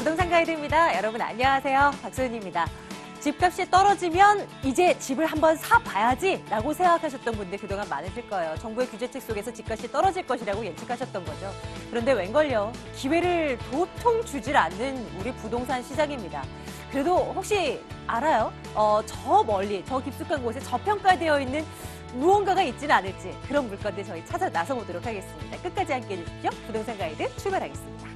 부동산 가이드입니다. 여러분 안녕하세요. 박소연입니다. 집값이 떨어지면 이제 집을 한번 사봐야지 라고 생각하셨던 분들 그동안 많으실 거예요. 정부의 규제책 속에서 집값이 떨어질 것이라고 예측하셨던 거죠. 그런데 웬걸요? 기회를 도통 주질 않는 우리 부동산 시장입니다. 그래도 혹시 알아요? 저 멀리, 저 깊숙한 곳에 저평가되어 있는 무언가가 있지는 않을지 그런 물건들 저희 찾아 나서보도록 하겠습니다. 끝까지 함께해 주십시오. 부동산 가이드 출발하겠습니다.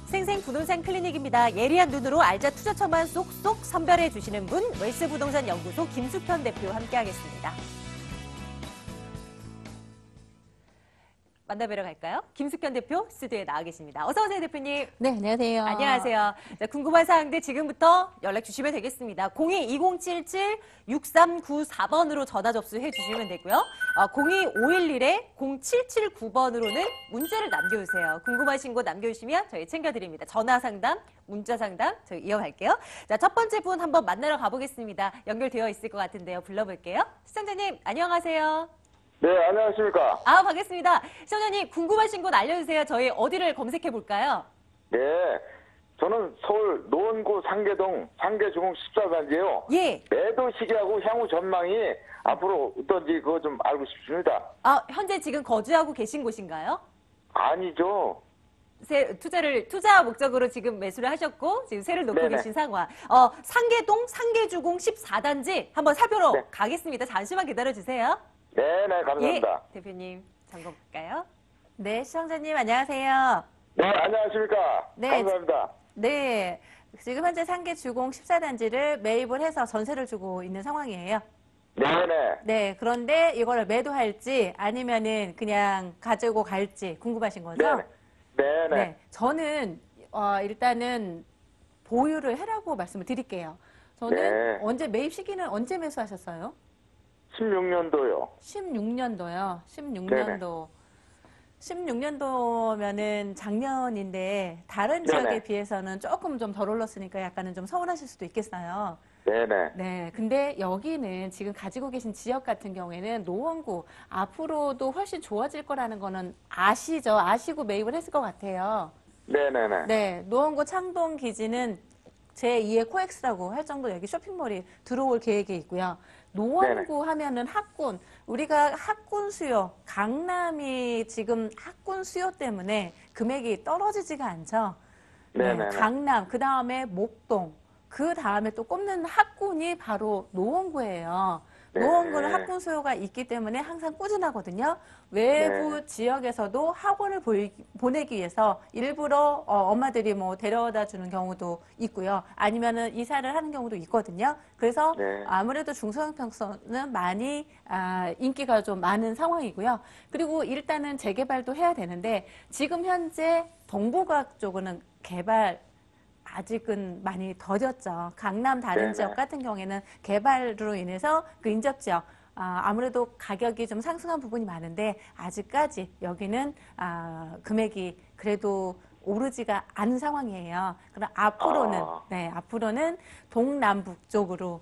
생생 부동산 클리닉입니다. 예리한 눈으로 알짜 투자처만 쏙쏙 선별해 주시는 분, 웰스 부동산 연구소 김숙현 대표 함께하겠습니다. 만나뵈러 갈까요? 김숙현 대표 스튜디오에 나와 계십니다. 어서 오세요, 대표님. 네, 안녕하세요. 안녕하세요. 자, 궁금한 사항들 지금부터 연락 주시면 되겠습니다. 02-2077-6394번으로 전화 접수해 주시면 되고요. 02-511-0779번으로는 문자를 남겨주세요. 궁금하신 곳 남겨주시면 저희 챙겨드립니다. 전화 상담, 문자 상담 저희 이어갈게요. 자, 첫 번째 분 한번 만나러 가보겠습니다. 연결되어 있을 것 같은데요. 불러볼게요. 시청자님, 안녕하세요. 네, 안녕하십니까. 반갑습니다. 시청자님, 궁금하신 곳 알려주세요. 저희 어디를 검색해 볼까요? 네, 저는 서울 노원구 상계동 상계중흥 14단지예요. 예. 매도 시기하고 향후 전망이 앞으로 어떤지 그거 좀 알고 싶습니다. 현재 지금 거주하고 계신 곳인가요? 아니죠. 투자 목적으로 지금 매수를 하셨고, 지금 세를 놓고 네네. 계신 상황. 상계동 상계주공 14단지 한번 살펴러 네. 가겠습니다. 잠시만 기다려주세요. 네, 감사합니다. 예, 대표님, 점검 볼까요? 네, 시청자님, 안녕하세요. 네, 안녕하십니까. 네. 감사합니다. 네, 지금 현재 상계주공 14단지를 매입을 해서 전세를 주고 있는 상황이에요. 네네. 네, 그런데 이거를 매도할지 아니면은 그냥 가지고 갈지 궁금하신 거죠? 네네. 네, 저는 일단은 보유를 해라고 말씀을 드릴게요. 저는 네. 언제 매입 시기는 언제 매수하셨어요? 16년도요. 16년도요. 16년도. 16년도면은 작년인데 다른 지역에 네네. 비해서는 조금 좀 덜 올랐으니까 약간은 좀 서운하실 수도 있겠어요. 네네. 네. 근데 여기는 지금 가지고 계신 지역 같은 경우에는 노원구 앞으로도 훨씬 좋아질 거라는 거는 아시죠? 아시고 매입을 했을 것 같아요. 네네네. 네. 노원구 창동 기지는 제2의 코엑스라고 할 정도로 여기 쇼핑몰이 들어올 계획이 있고요. 노원구 하면은 학군, 우리가 학군 수요, 강남이 지금 학군 수요 때문에 금액이 떨어지지가 않죠. 네네. 강남, 그 다음에 목동, 그 다음에 또 꼽는 학군이 바로 노원구예요. 네. 노원구는 학군 수요가 있기 때문에 항상 꾸준하거든요. 외부 네. 지역에서도 학원을 보내기 위해서 일부러 엄마들이 뭐 데려다 주는 경우도 있고요. 아니면은 이사를 하는 경우도 있거든요. 그래서 네. 아무래도 중소형 평수는 많이 인기가 좀 많은 상황이고요. 그리고 일단은 재개발도 해야 되는데 지금 현재 동부각 쪽은 개발 아직은 많이 더뎠죠. 강남 다른 네네. 지역 같은 경우에는 개발로 인해서 그 인접 지역 아무래도 가격이 좀 상승한 부분이 많은데 아직까지 여기는 금액이 그래도 오르지가 않은 상황이에요. 그럼 앞으로는 앞으로는 동남북 쪽으로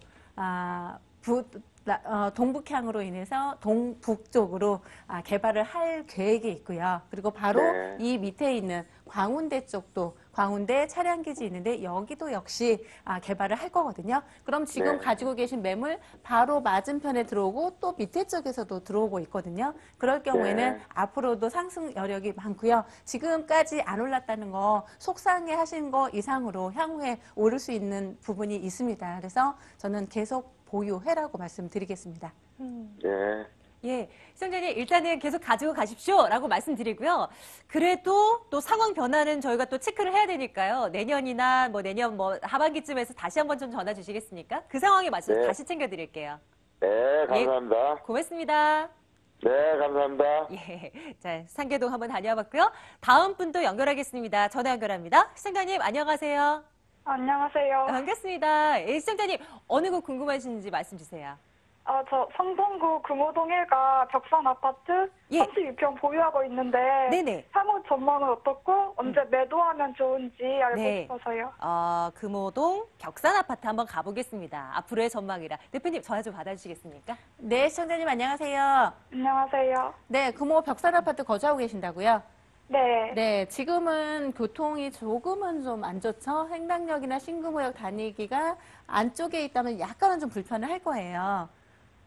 동북향으로 인해서 동북 쪽으로 개발을 할 계획이 있고요. 그리고 바로 네. 이 밑에 있는 광운대 쪽도 광운대 차량기지 있는데 여기도 역시 개발을 할 거거든요. 그럼 지금 네. 가지고 계신 매물 바로 맞은편에 들어오고 또 밑에 쪽에서도 들어오고 있거든요. 그럴 경우에는 네. 앞으로도 상승 여력이 많고요. 지금까지 안 올랐다는 거 속상해 하신 거 이상으로 향후에 오를 수 있는 부분이 있습니다. 그래서 저는 계속 보유해라고 말씀드리겠습니다. 네. 예, 시청자님 일단은 계속 가지고 가십시오라고 말씀드리고요. 그래도 또 상황 변화는 저희가 또 체크를 해야 되니까요. 내년이나 내년 하반기쯤에서 다시 한번 좀 전화 주시겠습니까? 그 상황에 맞춰서 네. 다시 챙겨드릴게요. 네, 감사합니다. 고맙습니다. 네, 감사합니다. 예, 자 상계동 한번 다녀와봤고요. 다음 분도 연결하겠습니다. 전화 연결합니다. 시청자님 안녕하세요. 안녕하세요. 반갑습니다. 예, 시청자님 어느 곳 궁금하신지 말씀 주세요. 저 성동구 금호동 1가 벽산 아파트 예. 36평 보유하고 있는데 네네. 향후 전망은 어떻고 언제 매도하면 좋은지 알고 네. 싶어서요. 금호동 격산 아파트 한번 가보겠습니다. 앞으로의 전망이라. 대표님 전화 좀 받아주시겠습니까? 네, 시청자님 안녕하세요. 안녕하세요. 네, 금호 벽산 아파트 거주하고 계신다고요? 네. 네, 지금은 교통이 조금은 좀 안 좋죠? 횡단역이나 신금호역 다니기가 안쪽에 있다면 약간은 좀 불편을 할 거예요.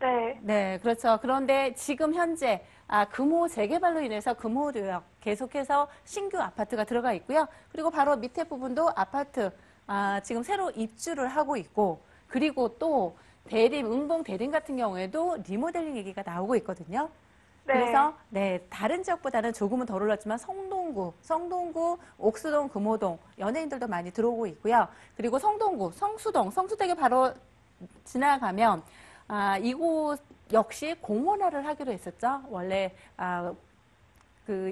네. 네, 그렇죠. 그런데 지금 현재 금호 재개발로 인해서 금호역 계속해서 신규 아파트가 들어가 있고요. 그리고 바로 밑에 부분도 아파트 지금 새로 입주를 하고 있고, 그리고 또 대림, 응봉 대림 같은 경우에도 리모델링 얘기가 나오고 있거든요. 네. 그래서 다른 지역보다는 조금은 덜 올랐지만 성동구, 옥수동, 금호동 연예인들도 많이 들어오고 있고요. 그리고 성동구, 성수동에 바로 지나가면 이곳 역시 공원화를 하기로 했었죠. 원래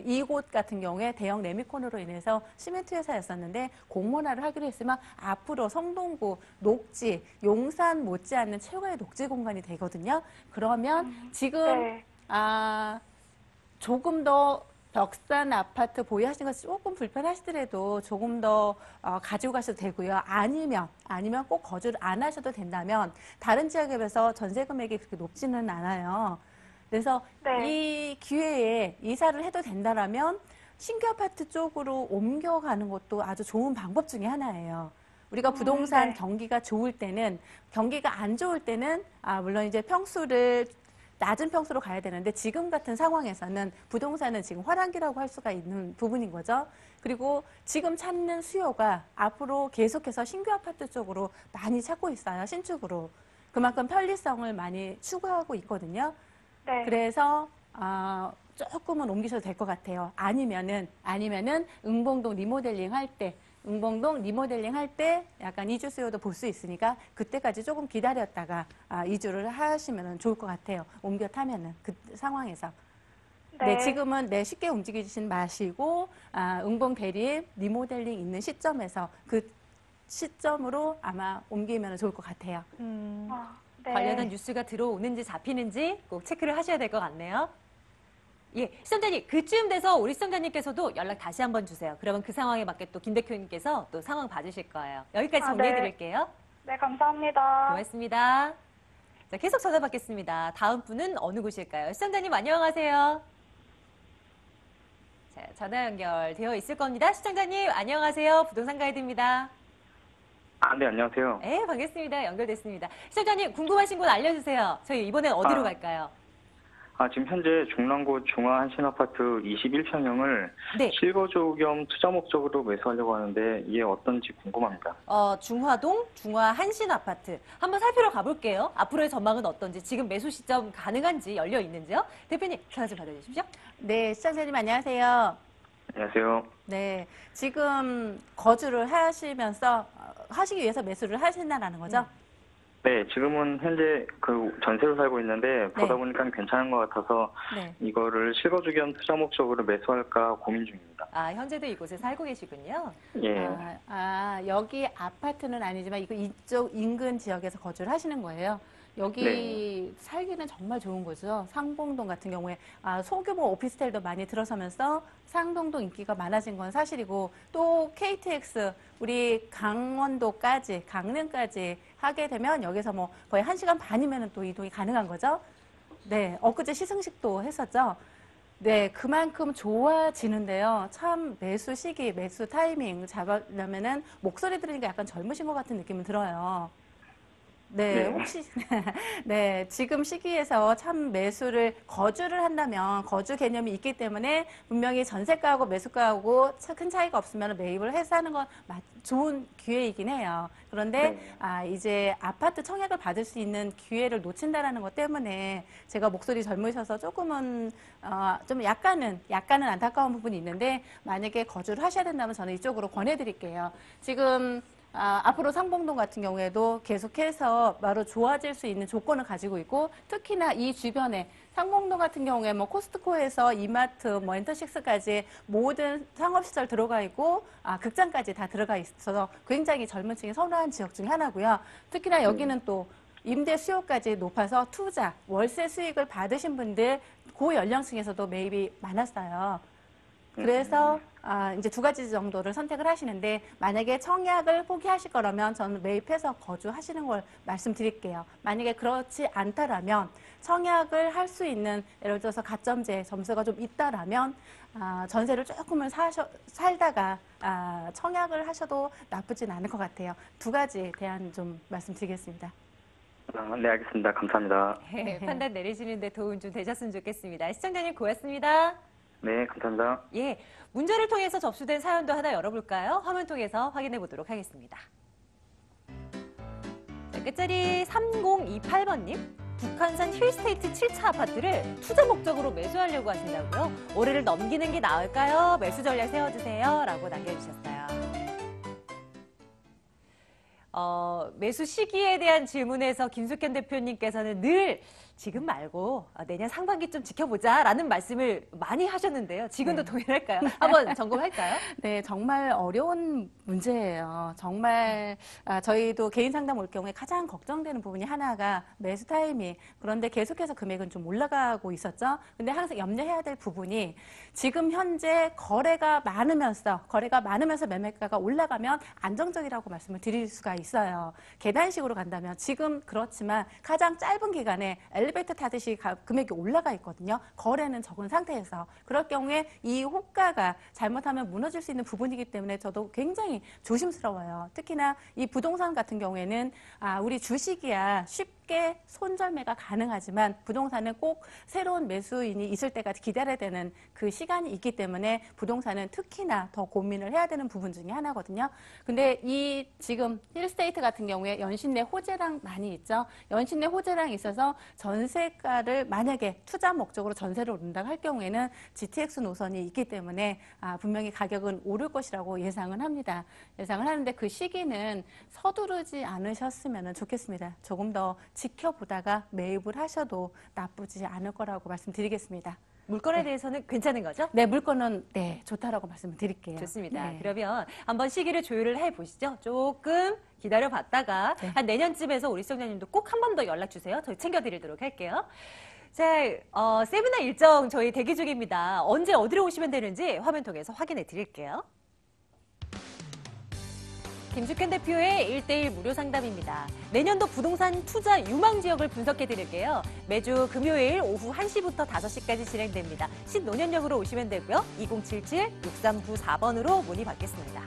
이곳 같은 경우에 대형 레미콘으로 인해서 시멘트 회사였었는데 공원화를 하기로 했으면 앞으로 성동구, 녹지, 용산 못지않는 최고의 녹지 공간이 되거든요. 그러면 지금 네. 조금 더 벽산 아파트 보유하시는 것이 조금 불편하시더라도 조금 더 가지고 가셔도 되고요. 아니면 꼭 거주를 안 하셔도 된다면 다른 지역에 비해서 전세 금액이 그렇게 높지는 않아요. 그래서 네. 이 기회에 이사를 해도 된다라면 신규 아파트 쪽으로 옮겨가는 것도 아주 좋은 방법 중에 하나예요. 우리가 부동산 네. 경기가 좋을 때는, 경기가 안 좋을 때는 물론 이제 낮은 평수로 가야 되는데 지금 같은 상황에서는 부동산은 지금 화랑기라고 할 수가 있는 부분인 거죠. 그리고 지금 찾는 수요가 앞으로 계속해서 신규 아파트 쪽으로 많이 찾고 있어요. 신축으로. 그만큼 편리성을 많이 추구하고 있거든요. 네. 그래서 조금은 옮기셔도 될 것 같아요. 아니면은 응봉동 리모델링 할 때 약간 이주 수요도 볼 수 있으니까 그때까지 조금 기다렸다가 이주를 하시면 좋을 것 같아요. 옮겨 타면은 그 상황에서. 네, 지금은 쉽게 움직이시지 마시고 응봉 대리 리모델링 있는 시점에서 그 시점으로 아마 옮기면 좋을 것 같아요. 네. 관련한 뉴스가 들어오는지 잡히는지 꼭 체크를 하셔야 될 것 같네요. 예, 시청자님, 그쯤 돼서 우리 시청자님께서도 연락 다시 한번 주세요. 그러면 그 상황에 맞게 또 김 대표님께서 또 상황 봐주실 거예요. 여기까지 정리해드릴게요. 네, 감사합니다. 고맙습니다. 자, 계속 전화 받겠습니다. 다음 분은 어느 곳일까요? 시청자님, 안녕하세요. 자, 전화 연결되어 있을 겁니다. 시청자님, 안녕하세요. 부동산 가이드입니다. 네, 안녕하세요. 네, 반갑습니다. 연결됐습니다. 시청자님, 궁금하신 곳 알려주세요. 저희 이번엔 어디로 갈까요? 지금 현재 중랑구 중화한신아파트 21평형을 네. 실거주 겸 투자 목적으로 매수하려고 하는데 이게 어떤지 궁금합니다. 중화동 중화한신아파트 한번 살피러 가볼게요. 앞으로의 전망은 어떤지, 지금 매수 시점 가능한지, 열려 있는지요? 대표님, 전화 좀 받아주십시오. 네, 시청자님 안녕하세요. 안녕하세요. 네, 지금 거주를 하시기 위해서 매수를 하신다라는 거죠? 네, 지금은 현재 그 전세로 살고 있는데 보다 보니까 괜찮은 것 같아서 네. 이거를 실거주 겸 투자 목적으로 매수할까 고민 중입니다. 현재도 이곳에 살고 계시군요. 예. 여기 아파트는 아니지만 이쪽 인근 지역에서 거주를 하시는 거예요. 여기 살기는 정말 좋은 거죠. 상봉동 같은 경우에 소규모 오피스텔도 많이 들어서면서 상동동 인기가 많아진 건 사실이고, 또 KTX 우리 강원도까지 강릉까지 하게 되면 여기서 뭐 거의 1시간 반이면 또 이동이 가능한 거죠. 네, 엊그제 시승식도 했었죠. 네, 그만큼 좋아지는데요. 참 매수 시기, 매수 타이밍 잡으려면은 목소리 들으니까 약간 젊으신 것 같은 느낌은 들어요. 네, 혹시, 네, 지금 시기에서 참 매수를, 거주를 한다면 거주 개념이 있기 때문에 분명히 전세가하고 매수가하고 큰 차이가 없으면 매입을 해서 하는 건 좋은 기회이긴 해요. 그런데, 이제 아파트 청약을 받을 수 있는 기회를 놓친다라는 것 때문에 제가 목소리 젊으셔서 조금은, 좀 약간은 안타까운 부분이 있는데, 만약에 거주를 하셔야 된다면 저는 이쪽으로 권해드릴게요. 지금, 앞으로 상봉동 같은 경우에도 계속해서 바로 좋아질 수 있는 조건을 가지고 있고, 특히나 이 주변에 상봉동 같은 경우에 뭐 코스트코에서 이마트, 뭐 엔터식스까지 모든 상업시설 들어가 있고, 극장까지 다 들어가 있어서 굉장히 젊은 층이 선호한 지역 중에 하나고요. 특히나 여기는 또 임대 수요까지 높아서 투자, 월세 수익을 받으신 분들 고연령층에서도 매입이 많았어요. 그래서 이제 두 가지 정도를 선택을 하시는데 만약에 청약을 포기하실 거라면 저는 매입해서 거주하시는 걸 말씀드릴게요. 만약에 그렇지 않다라면 청약을 할 수 있는 예를 들어서 가점제 점수가 좀 있다라면 전세를 조금은 살다가 청약을 하셔도 나쁘진 않을 것 같아요. 두 가지 대안 좀 말씀드리겠습니다. 네, 알겠습니다. 감사합니다. 네, 판단 내리시는데 도움 좀 되셨으면 좋겠습니다. 시청자님 고맙습니다. 네, 감사합니다. 예, 문자를 통해서 접수된 사연도 하나 열어볼까요? 화면 통해서 확인해 보도록 하겠습니다. 자, 끝자리 3028번님. 북한산 힐스테이트 7차 아파트를 투자 목적으로 매수하려고 하신다고요? 올해를 넘기는 게 나을까요? 매수 전략 세워주세요. 라고 남겨주셨어요. 매수 시기에 대한 질문에서 김숙현 대표님께서는 늘 지금 말고 내년 상반기쯤 지켜보자라는 말씀을 많이 하셨는데요. 지금도 동일할까요? 한번 점검할까요? 네, 정말 어려운 문제예요. 정말 저희도 개인 상담 올 경우에 가장 걱정되는 부분이 하나가 매수 타이밍. 그런데 계속해서 금액은 좀 올라가고 있었죠. 근데 항상 염려해야 될 부분이 지금 현재 거래가 많으면서 매매가가 올라가면 안정적이라고 말씀을 드릴 수가 있어요. 계단식으로 간다면 지금 그렇지만 가장 짧은 기간에 엘리베이터 타듯이 금액이 올라가 있거든요. 거래는 적은 상태에서. 그럴 경우에 이 호가가 잘못하면 무너질 수 있는 부분이기 때문에 저도 굉장히 조심스러워요. 특히나 이 부동산 같은 경우에는 우리 주식이야 쉽게 손절매가 가능하지만 부동산은 꼭 새로운 매수인이 있을 때까지 기다려야 되는 그 시간이 있기 때문에 부동산은 특히나 더 고민을 해야 되는 부분 중에 하나거든요. 근데 이 지금 힐스테이트 같은 경우에 연신내 호재랑 많이 있죠. 연신내 호재랑 있어서 전세가를 만약에 투자 목적으로 전세를 오른다고 할 경우에는 GTX 노선이 있기 때문에 분명히 가격은 오를 것이라고 예상은 합니다. 예상을 하는데 그 시기는 서두르지 않으셨으면 좋겠습니다. 조금 더 지켜보다가 매입을 하셔도 나쁘지 않을 거라고 말씀드리겠습니다. 물건에 대해서는 괜찮은 거죠? 네, 물건은 좋다라고 말씀을 드릴게요. 좋습니다. 네. 그러면 한번 시기를 조율을 해보시죠. 조금 기다려봤다가 한 내년쯤에서 우리 시청자님도 꼭 한 번 더 연락 주세요. 저희 챙겨드리도록 할게요. 자, 세미나 일정 저희 대기 중입니다. 언제 어디로 오시면 되는지 화면 통해서 확인해 드릴게요. 김숙현 대표의 1:1 무료 상담입니다. 내년도 부동산 투자 유망 지역을 분석해 드릴게요. 매주 금요일 오후 1시부터 5시까지 진행됩니다. 신논현역으로 오시면 되고요. 2077-6394번으로 문의 받겠습니다.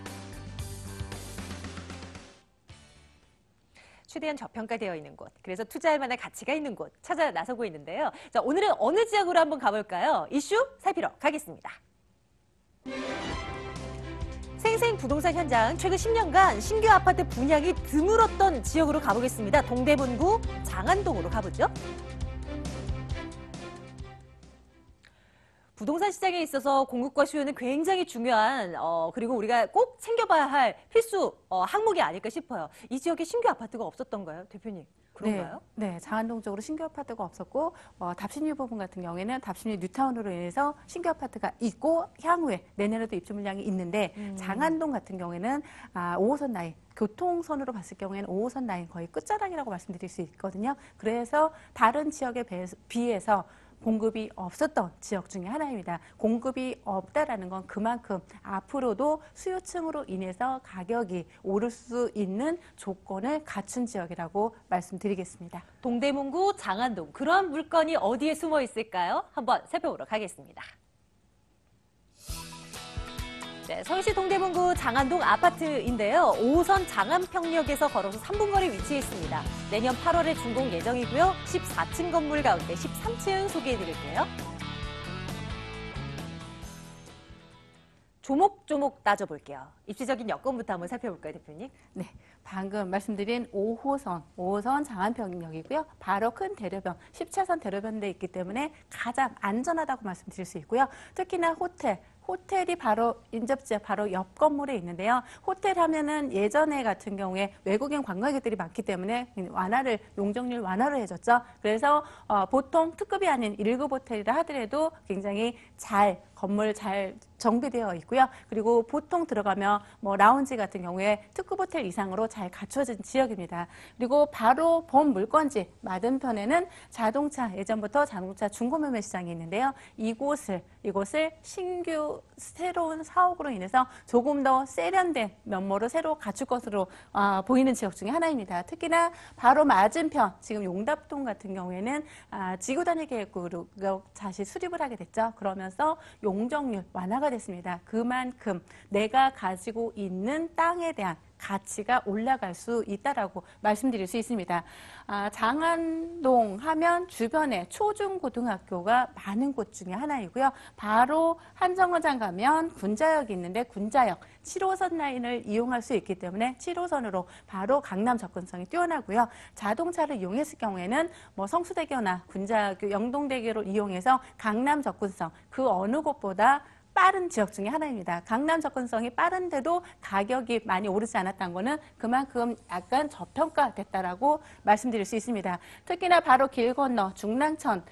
최대한 저평가되어 있는 곳, 그래서 투자할 만한 가치가 있는 곳 찾아 나서고 있는데요. 자, 오늘은 어느 지역으로 한번 가볼까요? 이슈 살피러 가겠습니다. 생생 부동산 현장, 최근 10년간 신규 아파트 분양이 드물었던 지역으로 가보겠습니다. 동대문구 장안동으로 가보죠. 부동산 시장에 있어서 공급과 수요는 굉장히 중요한 그리고 우리가 꼭 챙겨봐야 할 필수 항목이 아닐까 싶어요. 이 지역에 신규 아파트가 없었던가요, 대표님? 그런가요? 네, 장안동 쪽으로 신규 아파트가 없었고 답심리 부분 같은 경우에는 답심리 뉴타운으로 인해서 신규 아파트가 있고 향후에 내년에도 입주 물량이 있는데 장안동 같은 경우에는 5호선 라인 교통선으로 봤을 경우에는 5호선 라인 거의 끝자락이라고 말씀드릴 수 있거든요. 그래서 다른 지역에 비해서 공급이 없었던 지역 중에 하나입니다. 공급이 없다라는 건 그만큼 앞으로도 수요층으로 인해서 가격이 오를 수 있는 조건을 갖춘 지역이라고 말씀드리겠습니다. 동대문구 장안동, 그런 물건이 어디에 숨어 있을까요? 한번 살펴보러 가겠습니다. 네, 서울시 동대문구 장안동 아파트인데요. 5호선 장안평역에서 걸어서 3분 거리 위치해 있습니다. 내년 8월에 준공 예정이고요. 14층 건물 가운데 13층 소개해드릴게요. 조목조목 따져볼게요. 입지적인 여건부터 한번 살펴볼까요, 대표님? 네, 방금 말씀드린 5호선 장안평역이고요. 바로 큰 대로변, 10차선 대로변대에 있기 때문에 가장 안전하다고 말씀드릴 수 있고요. 특히나 호텔이 바로 인접지역 바로 옆 건물에 있는데요. 호텔 하면은 예전에 같은 경우에 외국인 관광객들이 많기 때문에 용적률 완화를 해줬죠. 그래서 보통 특급이 아닌 1급 호텔이라 하더라도 굉장히 잘 건물 잘 정비되어 있고요. 그리고 보통 들어가면 뭐 라운지 같은 경우에 특급 호텔 이상으로 잘 갖춰진 지역입니다. 그리고 바로 본 물건지 맞은편에는 자동차, 예전부터 자동차 중고매매 시장이 있는데요. 이곳을 신규 새로운 사옥으로 인해서 조금 더 세련된 면모를 새로 갖출 것으로 보이는 지역 중에 하나입니다. 특히나 바로 맞은편, 지금 용답동 같은 경우에는 지구단위 계획구로 다시 수립을 하게 됐죠. 그러면서 용적률 완화가 됐습니다. 그만큼 내가 가지고 있는 땅에 대한 가치가 올라갈 수 있다라고 말씀드릴 수 있습니다. 장안동 하면 주변에 초중고등학교가 많은 곳 중에 하나이고요. 바로 한정거장 가면 군자역이 있는데 군자역 7호선 라인을 이용할 수 있기 때문에 7호선으로 바로 강남 접근성이 뛰어나고요. 자동차를 이용했을 경우에는 뭐 성수대교나 군자교, 영동대교를 이용해서 강남 접근성 그 어느 곳보다 빠른 지역 중에 하나입니다. 강남 접근성이 빠른데도 가격이 많이 오르지 않았다는 것은 그만큼 약간 저평가됐다라고 말씀드릴 수 있습니다. 특히나 바로 길 건너 중랑천,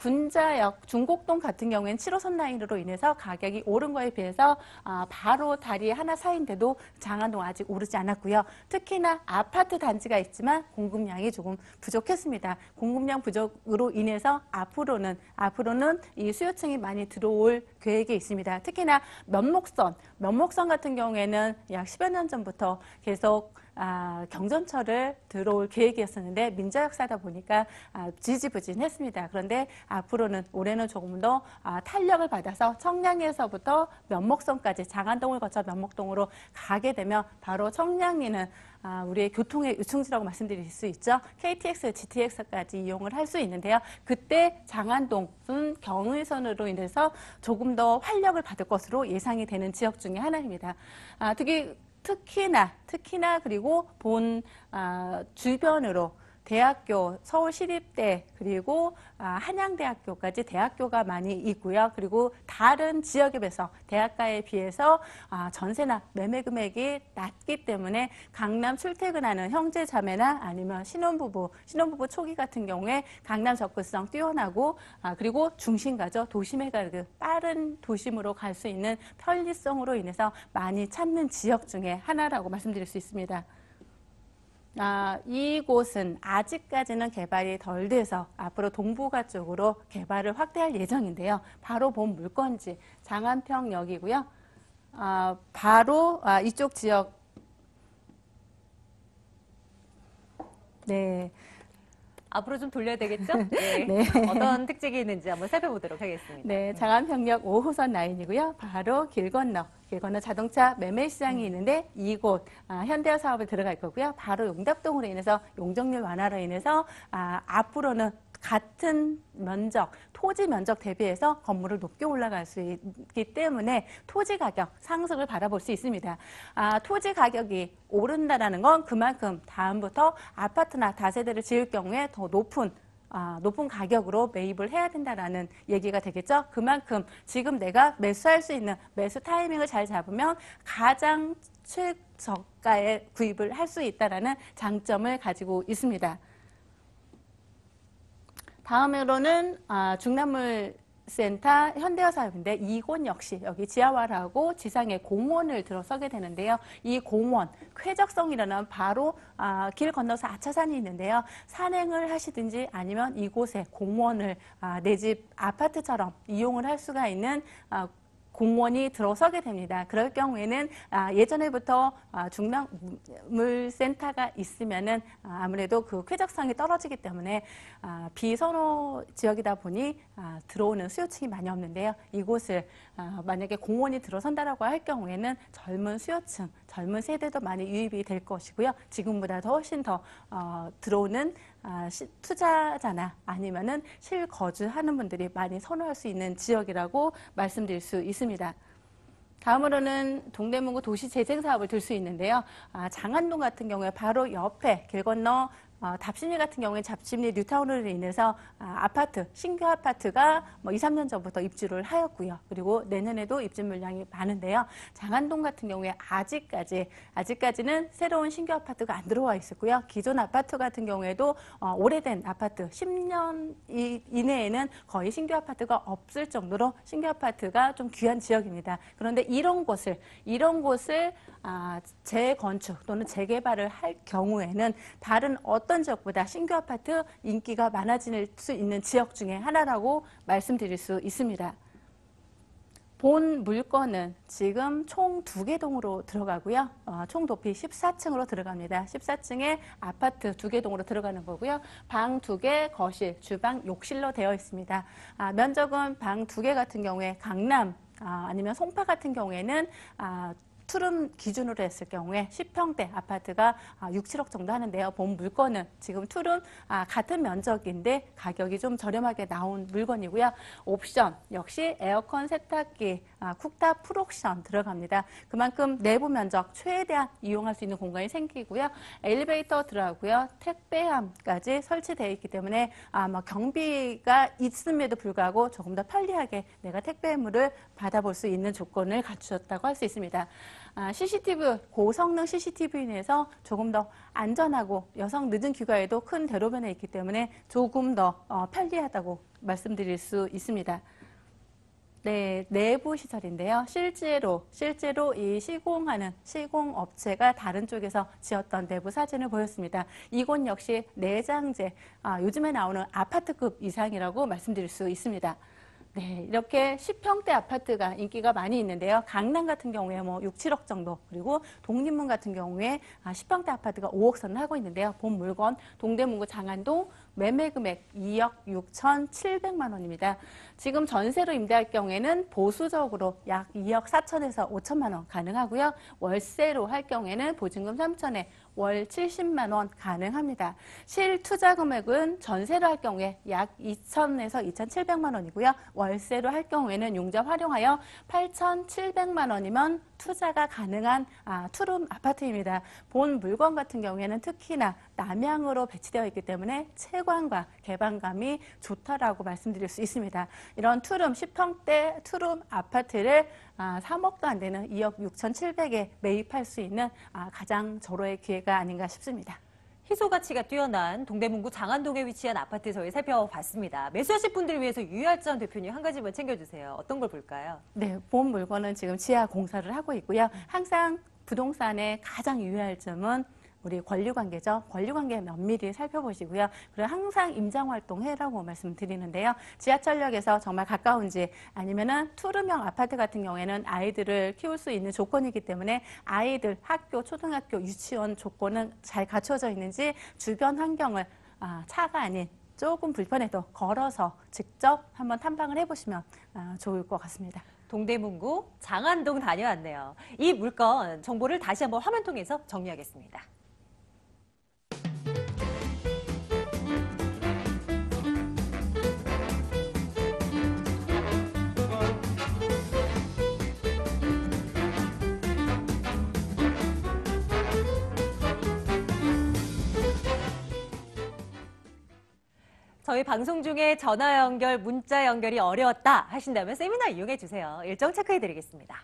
군자역, 중곡동 같은 경우에는 7호선 라인으로 인해서 가격이 오른 거에 비해서 바로 다리 하나 사이인데도 장안동 아직 오르지 않았고요. 특히나 아파트 단지가 있지만 공급량이 조금 부족했습니다. 공급량 부족으로 인해서 앞으로는 이 수요층이 많이 들어올 계획이 있습니다. 특히나 면목선 같은 경우에는 약 10여 년 전부터 계속 경전철을 들어올 계획이었었는데 민자역사다 보니까 지지부진했습니다. 그런데 앞으로는 올해는 조금 더 탄력을 받아서 청량리에서부터 면목선까지 장안동을 거쳐 면목동으로 가게 되면 바로 청량리는 우리의 교통의 유충지라고 말씀드릴 수 있죠. KTX, GTX까지 이용을 할 수 있는데요. 그때 장안동은 경의선으로 인해서 조금 더 활력을 받을 것으로 예상이 되는 지역 중에 하나입니다. 특히나 그리고 본 주변으로 대학교, 서울시립대 그리고 한양대학교까지 대학교가 많이 있고요. 그리고 다른 지역에 비해서 대학가에 비해서 전세나 매매 금액이 낮기 때문에 강남 출퇴근하는 형제 자매나 아니면 신혼부부 초기 같은 경우에 강남 접근성 뛰어나고 그리고 중심가죠. 도심에 가는 빠른 도심으로 갈 수 있는 편리성으로 인해서 많이 찾는 지역 중에 하나라고 말씀드릴 수 있습니다. 이곳은 아직까지는 개발이 덜 돼서 앞으로 동부가 쪽으로 개발을 확대할 예정인데요. 바로 본 물건지 장안평역이고요. 바로 이쪽 지역 네. 앞으로 좀 돌려야 되겠죠? 네. 네. 어떤 특징이 있는지 한번 살펴보도록 하겠습니다. 네, 장안평역 5호선 라인이고요. 바로 길 건너 자동차 매매 시장이 있는데 이곳 현대화 사업을 들어갈 거고요. 바로 용답동으로 인해서 용적률 완화로 인해서 앞으로는 같은 면적, 토지 면적 대비해서 건물을 높게 올라갈 수 있기 때문에 토지 가격 상승을 바라볼 수 있습니다. 토지 가격이 오른다라는 건 그만큼 다음부터 아파트나 다세대를 지을 경우에 더 높은 가격으로 매입을 해야 된다라는 얘기가 되겠죠. 그만큼 지금 내가 매수할 수 있는 매수 타이밍을 잘 잡으면 가장 최저가에 구입을 할 수 있다라는 장점을 가지고 있습니다. 다음으로는 중남물센터 현대화 사업인데 이곳 역시 여기 지하화라고 지상에 공원을 들어서게 되는데요. 이 공원, 쾌적성이라는 바로 길 건너서 아차산이 있는데요. 산행을 하시든지 아니면 이곳에 공원을 내 집 아파트처럼 이용을 할 수가 있는 공원이 들어서게 됩니다. 그럴 경우에는 예전에부터 중남물센터가 있으면은 아무래도 그 쾌적성이 떨어지기 때문에 비선호 지역이다 보니 들어오는 수요층이 많이 없는데요. 이곳을 만약에 공원이 들어선다라고 할 경우에는 젊은 수요층, 젊은 세대도 많이 유입이 될 것이고요. 지금보다 더 훨씬 더 들어오는 투자자나 아니면은 실거주하는 분들이 많이 선호할 수 있는 지역이라고 말씀드릴 수 있습니다. 다음으로는 동대문구 도시재생 사업을 들 수 있는데요. 장안동 같은 경우에 바로 옆에 길 건너 답심리 같은 경우에 잡심리 뉴타운으로 인해서 아파트, 신규 아파트가 뭐 2, 3년 전부터 입주를 하였고요. 그리고 내년에도 입주 물량이 많은데요. 장안동 같은 경우에 아직까지는 새로운 신규 아파트가 안 들어와 있었고요. 기존 아파트 같은 경우에도 오래된 아파트 10년 이내에는 거의 신규 아파트가 없을 정도로 신규 아파트가 좀 귀한 지역입니다. 그런데 이런 곳을 재건축 또는 재개발을 할 경우에는 다른 어떤 지역보다 신규 아파트 인기가 많아질 수 있는 지역 중에 하나라고 말씀드릴 수 있습니다. 본 물건은 지금 총 2개 동으로 들어가고요. 총 높이 14층으로 들어갑니다. 14층에 아파트 2개 동으로 들어가는 거고요. 방 2개, 거실, 주방, 욕실로 되어 있습니다. 면적은 방 2개 같은 경우에 강남 아니면 송파 같은 경우에는 투룸 기준으로 했을 경우에 10평대 아파트가 6, 7억 정도 하는데요. 본 물건은 지금 투룸 같은 면적인데 가격이 좀 저렴하게 나온 물건이고요. 옵션 역시 에어컨, 세탁기, 쿡탑 풀옵션 들어갑니다. 그만큼 내부 면적 최대한 이용할 수 있는 공간이 생기고요. 엘리베이터 들어가고요. 택배함까지 설치되어 있기 때문에 경비가 있음에도 불구하고 조금 더 편리하게 내가 택배물을 받아볼 수 있는 조건을 갖추었다고 할 수 있습니다. CCTV, 고성능 CCTV에서 조금 더 안전하고 여성 늦은 귀가에도 큰 대로변에 있기 때문에 조금 더 편리하다고 말씀드릴 수 있습니다. 네, 내부 시설인데요. 실제로 이 시공업체가 다른 쪽에서 지었던 내부 사진을 보였습니다. 이곳 역시 내장재, 요즘에 나오는 아파트급 이상이라고 말씀드릴 수 있습니다. 네, 이렇게 10평대 아파트가 인기가 많이 있는데요. 강남 같은 경우에 뭐 6, 7억 정도, 그리고 독립문 같은 경우에 10평대 아파트가 5억 선을 하고 있는데요. 본 물건 동대문구 장안동 매매 금액 2억 6,700만 원입니다. 지금 전세로 임대할 경우에는 보수적으로 약 2억 4천에서 5천만 원 가능하고요. 월세로 할 경우에는 보증금 3천에 월 70만 원 가능합니다. 실투자 금액은 전세로 할 경우에 약 2천에서 2,700만 원이고요. 월세로 할 경우에는 융자 활용하여 8,700만 원이면 투자가 가능한 투룸 아파트입니다. 본 물건 같은 경우에는 특히나 남향으로 배치되어 있기 때문에 채광과 개방감이 좋다라고 말씀드릴 수 있습니다. 이런 투룸 10평대 투룸 아파트를 3억도 안 되는 2억 6,700에 매입할 수 있는 가장 절호의 기회가 아닌가 싶습니다. 희소 가치가 뛰어난 동대문구 장안동에 위치한 아파트 저희 살펴봤습니다. 매수하실 분들을 위해서 유의할 점 대표님 한 가지만 챙겨주세요. 어떤 걸 볼까요? 네, 본 물건은 지금 지하 공사를 하고 있고요. 항상 부동산의 가장 유의할 점은 우리 권리관계죠. 권리관계 면밀히 살펴보시고요. 그리고 항상 임장활동해라고 말씀드리는데요. 지하철역에서 정말 가까운지 아니면은 투룸형 아파트 같은 경우에는 아이들을 키울 수 있는 조건이기 때문에 아이들 학교, 초등학교, 유치원 조건은 잘 갖춰져 있는지 주변 환경을 차가 아닌 조금 불편해도 걸어서 직접 한번 탐방을 해보시면 좋을 것 같습니다. 동대문구 장안동 다녀왔네요. 이 물건 정보를 다시 한번 화면 통해서 정리하겠습니다. 저희 방송 중에 전화 연결, 문자 연결이 어려웠다 하신다면 세미나 이용해 주세요. 일정 체크해 드리겠습니다.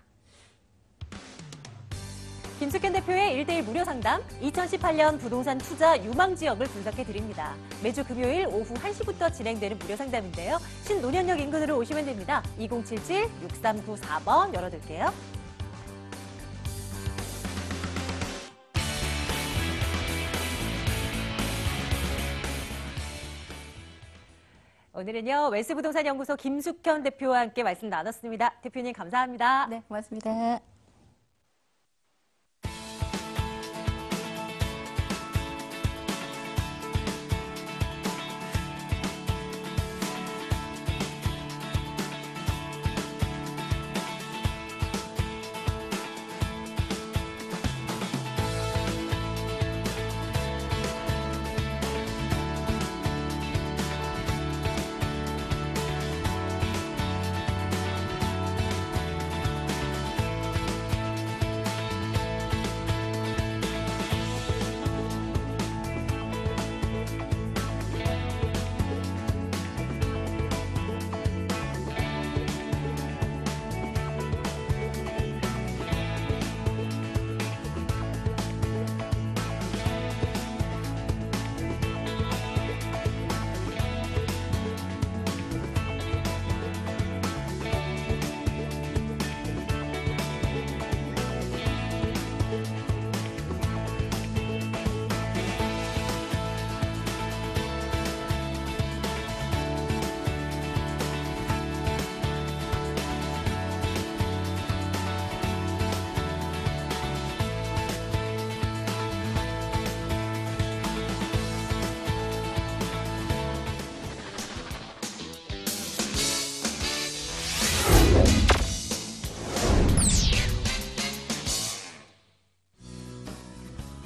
김숙현 대표의 1대1 무료 상담, 2018년 부동산 투자 유망 지역을 분석해 드립니다. 매주 금요일 오후 1시부터 진행되는 무료 상담인데요. 신논현역 인근으로 오시면 됩니다. 2077-6394번 열어둘게요. 오늘은요, 웰스부동산연구소 김숙현 대표와 함께 말씀 나눴습니다. 대표님 감사합니다. 네, 고맙습니다.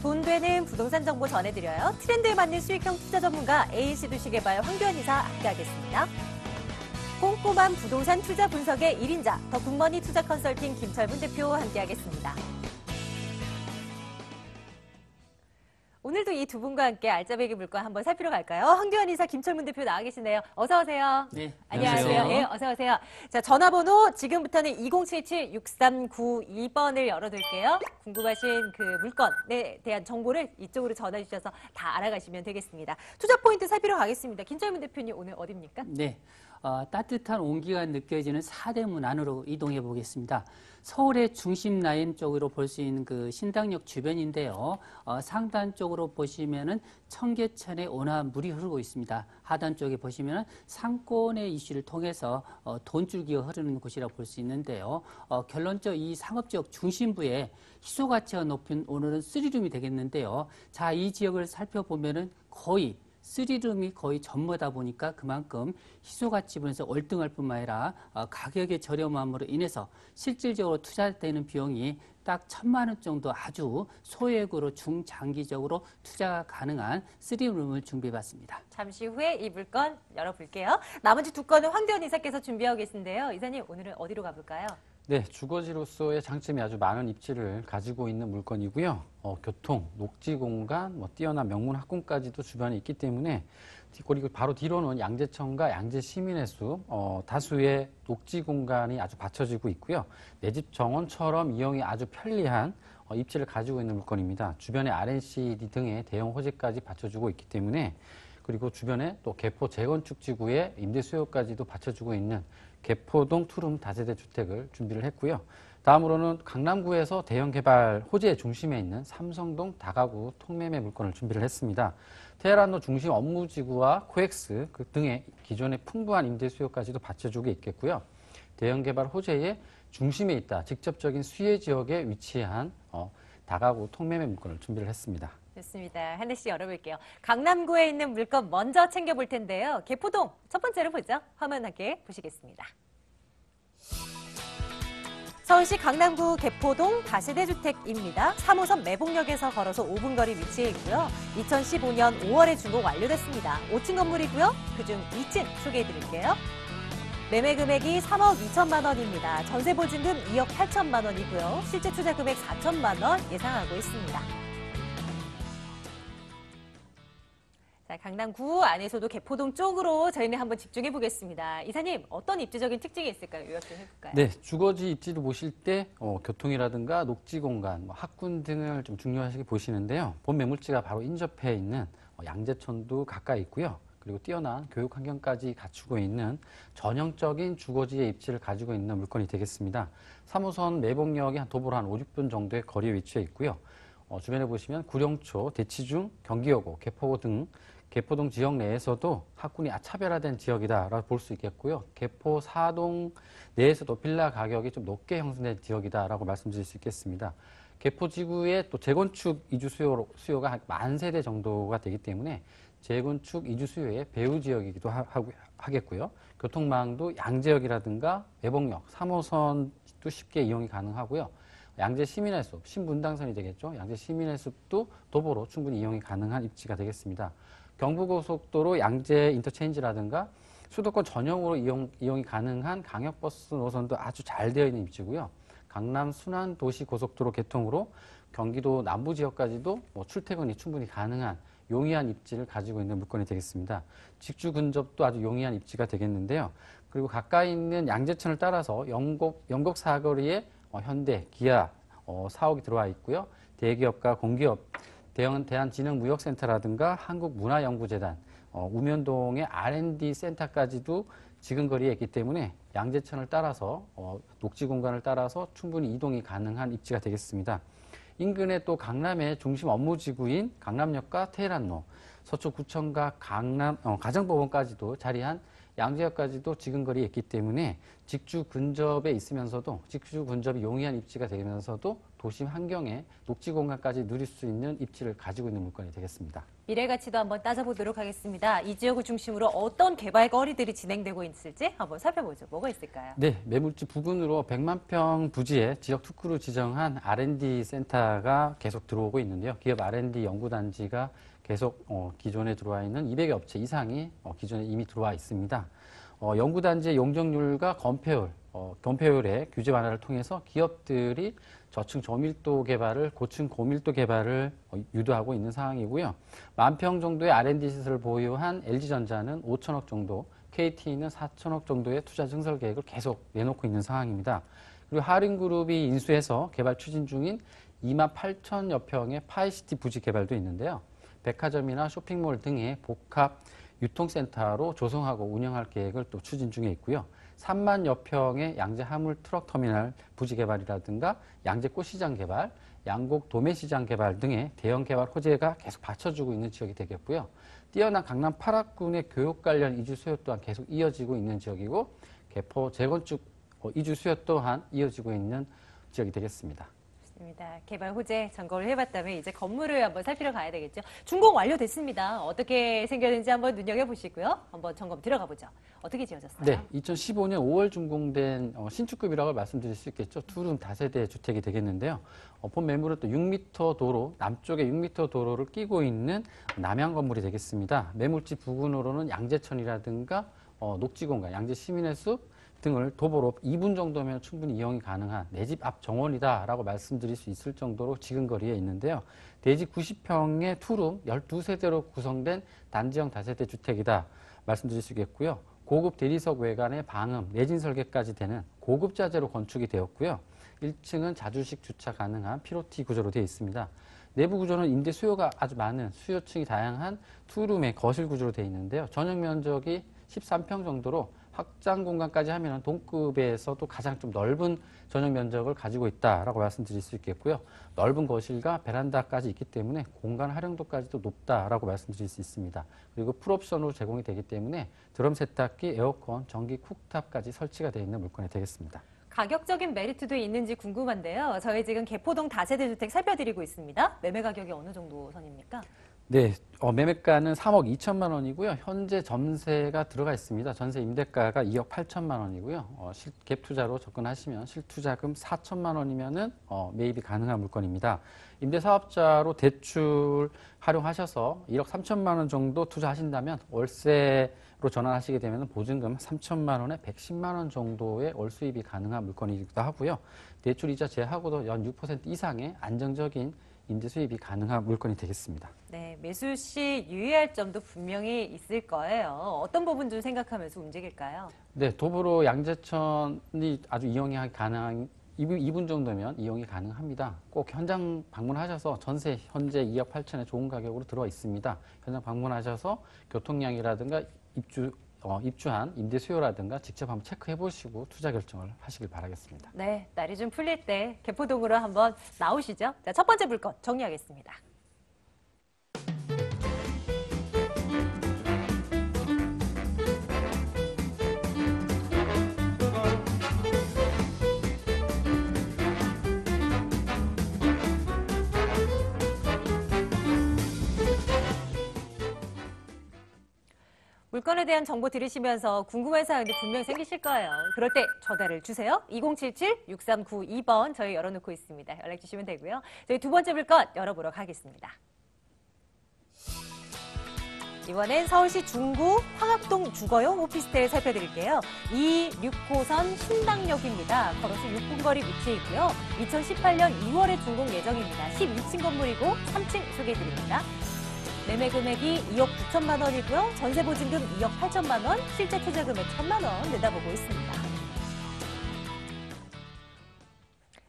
돈 되는 부동산 정보 전해드려요. 트렌드에 맞는 수익형 투자 전문가 AC 도시개발 황교안 이사 함께하겠습니다. 꼼꼼한 부동산 투자 분석의 1인자 더 굿머니 투자 컨설팅 김철문 대표 함께하겠습니다. 오늘도 이 두 분과 함께 알짜배기 물건 한번 살피러 갈까요? 황교안 이사, 김철문 대표 나와 계시네요. 어서 오세요. 네, 안녕하세요. 안녕하세요. 네, 어서 오세요. 자, 전화번호 지금부터는 2077-6392번을 열어둘게요. 궁금하신 그 물건에 대한 정보를 이쪽으로 전화 주셔서 다 알아가시면 되겠습니다. 투자 포인트 살피러 가겠습니다. 김철문 대표님 오늘 어디입니까? 네, 따뜻한 온기가 느껴지는 사대문 안으로 이동해 보겠습니다. 서울의 중심 라인 쪽으로 볼 수 있는 그 신당역 주변인데요. 상단 쪽으로 보시면은 청계천에 온화한 물이 흐르고 있습니다. 하단 쪽에 보시면은 상권의 이슈를 통해서 돈줄기가 흐르는 곳이라고 볼 수 있는데요. 결론적으로 이 상업지역 중심부에 희소 가치가 높은 오늘은 3룸이 되겠는데요. 자, 이 지역을 살펴보면은 거의 3룸이 거의 전무하다 보니까 그만큼 희소가치 부분에서 월등할 뿐만 아니라 가격의 저렴함으로 인해서 실질적으로 투자되는 비용이 딱 1,000만 원 정도 아주 소액으로 중장기적으로 투자가 가능한 3룸을 준비해봤습니다. 잠시 후에 이 물건 열어볼게요. 나머지 두 건은 황교안 이사께서 준비하고 계신데요. 이사님 오늘은 어디로 가볼까요? 네, 주거지로서의 장점이 아주 많은 입지를 가지고 있는 물건이고요. 교통, 녹지 공간, 뛰어난 명문 학군까지도 주변에 있기 때문에 그리고 바로 뒤로는 양재천과 양재시민회수 다수의 녹지 공간이 아주 받쳐지고 있고요. 내 집 정원처럼 이용이 아주 편리한 입지를 가지고 있는 물건입니다. 주변에 RNCD 등의 대형 호재까지 받쳐주고 있기 때문에 그리고 주변에 또 개포 재건축 지구의 임대 수요까지도 받쳐주고 있는 개포동 투룸 다세대 주택을 준비를 했고요. 다음으로는 강남구에서 대형 개발 호재의 중심에 있는 삼성동 다가구 통매매 물건을 준비를 했습니다. 테헤란로 중심 업무지구와 코엑스 등의 기존의 풍부한 임대 수요까지도 받쳐주고 있겠고요. 대형 개발 호재의 중심에 있다. 직접적인 수혜 지역에 위치한 다가구 통매매 물건을 준비를 했습니다. 좋습니다. 하나씩 열어볼게요. 강남구에 있는 물건 먼저 챙겨볼 텐데요. 개포동 첫 번째로 보죠. 화면 함께 보시겠습니다. 서울시 강남구 개포동 다세대 주택입니다. 3호선 매봉역에서 걸어서 5분 거리 위치해 있고요. 2015년 5월에 준공 완료됐습니다. 5층 건물이고요. 그중 2층 소개해드릴게요. 매매 금액이 3억 2천만 원입니다. 전세 보증금 2억 8천만 원이고요. 실제 투자 금액 4천만 원 예상하고 있습니다. 자, 강남구 안에서도 개포동 쪽으로 저희는 한번 집중해 보겠습니다. 이사님, 어떤 입지적인 특징이 있을까요? 요약 좀 해볼까요? 네, 주거지 입지를 보실 때 교통이라든가 녹지 공간, 학군 등을 좀 중요하시게 보시는데요. 본 매물지가 바로 인접해 있는 양재천도 가까이 있고요. 그리고 뛰어난 교육 환경까지 갖추고 있는 전형적인 주거지의 입지를 가지고 있는 물건이 되겠습니다. 3호선 매봉역이 도보로 한 5, 6분 정도의 거리에 위치해 있고요. 주변에 보시면 구룡초, 대치중, 경기여고, 개포 등 개포동 지역 내에서도 학군이 차별화된 지역이다라고 볼 수 있겠고요. 개포 4동 내에서도 빌라 가격이 좀 높게 형성된 지역이다라고 말씀드릴 수 있겠습니다. 개포 지구의 또 재건축 이주 수요가 한 10,000세대 정도가 되기 때문에 재건축 이주 수요의 배후 지역이기도 하겠고요. 교통망도 양재역이라든가 매봉역, 3호선도 쉽게 이용이 가능하고요. 양재 시민해숲, 신분당선이 되겠죠. 양재 시민해숲도 도보로 충분히 이용이 가능한 입지가 되겠습니다. 경부고속도로 양재 인터체인지라든가 수도권 전용으로 이용이 가능한 강역버스 노선도 아주 잘 되어 있는 입지고요. 강남 순환도시고속도로 개통으로 경기도 남부 지역까지도 출퇴근이 충분히 가능한 용이한 입지를 가지고 있는 물건이 되겠습니다. 직주 근접도 아주 용이한 입지가 되겠는데요. 그리고 가까이 있는 양재천을 따라서 영곡 사거리에 현대, 기아 사옥이 들어와 있고요. 대기업과 공기업, 대한진흥무역센터라든가 한국문화연구재단, 우면동의 R&D 센터까지도 지근 거리에 있기 때문에 양재천을 따라서 녹지 공간을 따라서 충분히 이동이 가능한 입지가 되겠습니다. 인근에 또 강남의 중심 업무지구인 강남역과 테헤란로, 서초구청과 가정법원까지도 자리한 양재역까지도 지근거리에 있기 때문에 직주 근접에 있으면서도 직주 근접이 용이한 입지가 되면서도 도심 환경에 녹지 공간까지 누릴 수 있는 입지를 가지고 있는 물건이 되겠습니다. 미래 가치도 한번 따져보도록 하겠습니다. 이 지역을 중심으로 어떤 개발 거리들이 진행되고 있을지 한번 살펴보죠. 뭐가 있을까요? 네, 매물지 부근으로 100만 평 부지에 지역 특구로 지정한 R&D 센터가 계속 들어오고 있는데요. 기업 R&D 연구단지가 계속 기존에 들어와 있는 200여 업체 이상이 기존에 이미 들어와 있습니다. 연구단지의 용적률과 건폐율의 규제 완화를 통해서 기업들이 저층 저밀도 개발을, 고층 고밀도 개발을 유도하고 있는 상황이고요. 10,000평 정도의 R&D 시설을 보유한 LG전자는 5천억 정도, KT는 4천억 정도의 투자 증설 계획을 계속 내놓고 있는 상황입니다. 그리고 하림그룹이 인수해서 개발 추진 중인 28,000여 평의 파이시티 부지 개발도 있는데요. 백화점이나 쇼핑몰 등의 복합 유통센터로 조성하고 운영할 계획을 또 추진 중에 있고요. 3만여 평의 양재 화물 트럭 터미널 부지 개발이라든가 양재 꽃시장 개발, 양곡 도매시장 개발 등의 대형 개발 호재가 계속 받쳐주고 있는 지역이 되겠고요. 뛰어난 강남 8학군의 교육 관련 이주 수요 또한 계속 이어지고 있는 지역이고 개포 재건축 이주 수요 또한 이어지고 있는 지역이 되겠습니다. 좋습니다. 개발 호재 점검을 해봤다면 이제 건물을 한번 살피러 가야 되겠죠. 준공 완료됐습니다. 어떻게 생겼는지 한번 눈여겨보시고요. 한번 점검 들어가 보죠. 어떻게 지어졌어요? 네, 2015년 5월 준공된 신축급이라고 말씀드릴 수 있겠죠. 투룸 다세대 주택이 되겠는데요. 본 매물은 또 6m 도로, 남쪽에 6m 도로를 끼고 있는 남양 건물이 되겠습니다. 매물지 부근으로는 양재천이라든가 녹지공간, 양재 시민의 숲 등을 도보로 2분 정도면 충분히 이용이 가능한 내 집 앞 정원이다라고 말씀드릴 수 있을 정도로 지근거리에 있는데요. 대지 90평의 투룸 12세대로 구성된 단지형 다세대 주택이다 말씀드릴 수 있겠고요. 고급 대리석 외관에 방음, 내진 설계까지 되는 고급 자재로 건축이 되었고요. 1층은 자주식 주차 가능한 피로티 구조로 되어 있습니다. 내부 구조는 임대 수요가 아주 많은 수요층이 다양한 투룸의 거실 구조로 되어 있는데요. 전용 면적이 13평 정도로 확장 공간까지 하면 동급에서도 가장 좀 넓은 전용 면적을 가지고 있다라고 말씀드릴 수 있겠고요. 넓은 거실과 베란다까지 있기 때문에 공간 활용도까지도 높다라고 말씀드릴 수 있습니다. 그리고 풀옵션으로 제공이 되기 때문에 드럼 세탁기, 에어컨, 전기 쿡탑까지 설치가 되어 있는 물건이 되겠습니다. 가격적인 메리트도 있는지 궁금한데요. 저희 지금 개포동 다세대 주택 살펴드리고 있습니다. 매매 가격이 어느 정도 선입니까? 네, 매매가는 3억 2천만 원이고요. 현재 점세가 들어가 있습니다. 전세 임대가가 2억 8천만 원이고요. 갭 투자로 접근하시면 실투자금 4천만 원이면은 매입이 가능한 물건입니다. 임대 사업자로 대출 활용하셔서 1억 3천만 원 정도 투자하신다면 월세로 전환하시게 되면 보증금 3천만 원에 110만 원 정도의 월 수입이 가능한 물건이기도 하고요. 대출 이자 제하고도 연 6% 이상의 안정적인 임대 수입이 가능한 물건이 되겠습니다. 네, 매수 시 유의할 점도 분명히 있을 거예요. 어떤 부분 좀 생각하면서 움직일까요? 네, 도보로 양재천이 아주 이용이 가능한 2분 정도면 이용이 가능합니다. 꼭 현장 방문하셔서 전세 현재 2억 8천에 좋은 가격으로 들어와 있습니다. 현장 방문하셔서 교통량이라든가 입주한 임대 수요라든가 직접 한번 체크해 보시고 투자 결정을 하시길 바라겠습니다. 네, 날이 좀 풀릴 때 개포동으로 한번 나오시죠. 자, 첫 번째 물건 정리하겠습니다. 물건에 대한 정보 들으시면서 궁금한 사항이 분명히 생기실 거예요. 그럴 때 전화를 주세요. 2077-6392번 저희 열어놓고 있습니다. 연락 주시면 되고요. 저희 두 번째 물건 열어보러 가겠습니다. 이번엔 서울시 중구 화학동 주거용 오피스텔 살펴드릴게요. 269호선 신당역입니다. 걸어서 6분 거리 위치해 있고요. 2018년 2월에 준공 예정입니다. 12층 건물이고 3층 소개해드립니다. 매매 금액이 2억 9천만 원이고요. 전세 보증금 2억 8천만 원, 실제 투자 금액 1천만 원 내다보고 있습니다.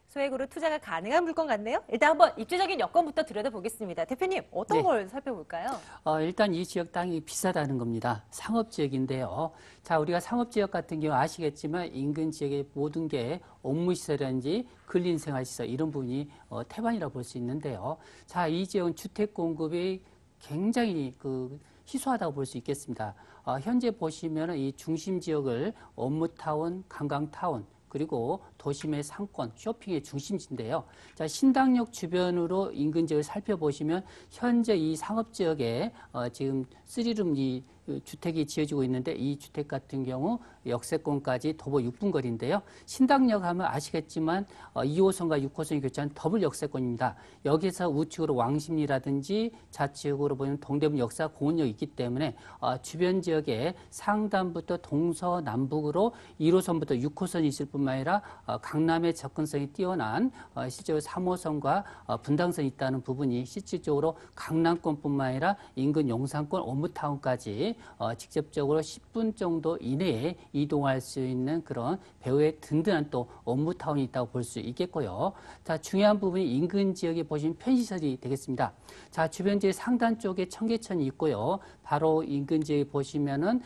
소액으로 투자가 가능한 물건 같네요. 일단 한번 입주적인 여건부터 들여다보겠습니다. 대표님, 어떤 걸 살펴볼까요? 일단 이 지역 땅이 비싸다는 겁니다. 상업지역인데요. 자, 우리가 상업지역 같은 경우 아시겠지만 인근 지역의 모든 게 업무시설이라든지 근린생활시설 이런 부분이 태반이라고 볼 수 있는데요. 자, 이 지역은 주택 공급이 굉장히 희소하다고 볼 수 있겠습니다. 현재 보시면 이 중심 지역을 업무타운, 관광타운, 그리고 도심의 상권, 쇼핑의 중심지인데요. 자, 신당역 주변으로 인근 지역을 살펴보시면 현재 이 상업지역에 지금 3룸 이 주택이 지어지고 있는데 이 주택 같은 경우 역세권까지 도보 6분 거리인데요. 신당역 하면 아시겠지만 2호선과 6호선이 교차한 더블 역세권입니다. 여기서 우측으로 왕십리라든지 좌측으로 보면 동대문 역사 공원역이 있기 때문에 주변 지역에 상단부터 동서남북으로 1호선부터 6호선이 있을 뿐만 아니라 강남의 접근성이 뛰어난 실제로 3호선과 분당선이 있다는 부분이 실질적으로 강남권뿐만 아니라 인근 용산권 업무타운까지 직접적으로 10분 정도 이내에 이동할 수 있는 그런 배후에 든든한 또 업무타운이 있다고 볼 수 있겠고요. 자, 중요한 부분이 인근 지역에 보시면 편의시설이 되겠습니다. 자, 주변 지역 상단 쪽에 청계천이 있고요. 바로 인근 지역에 보시면은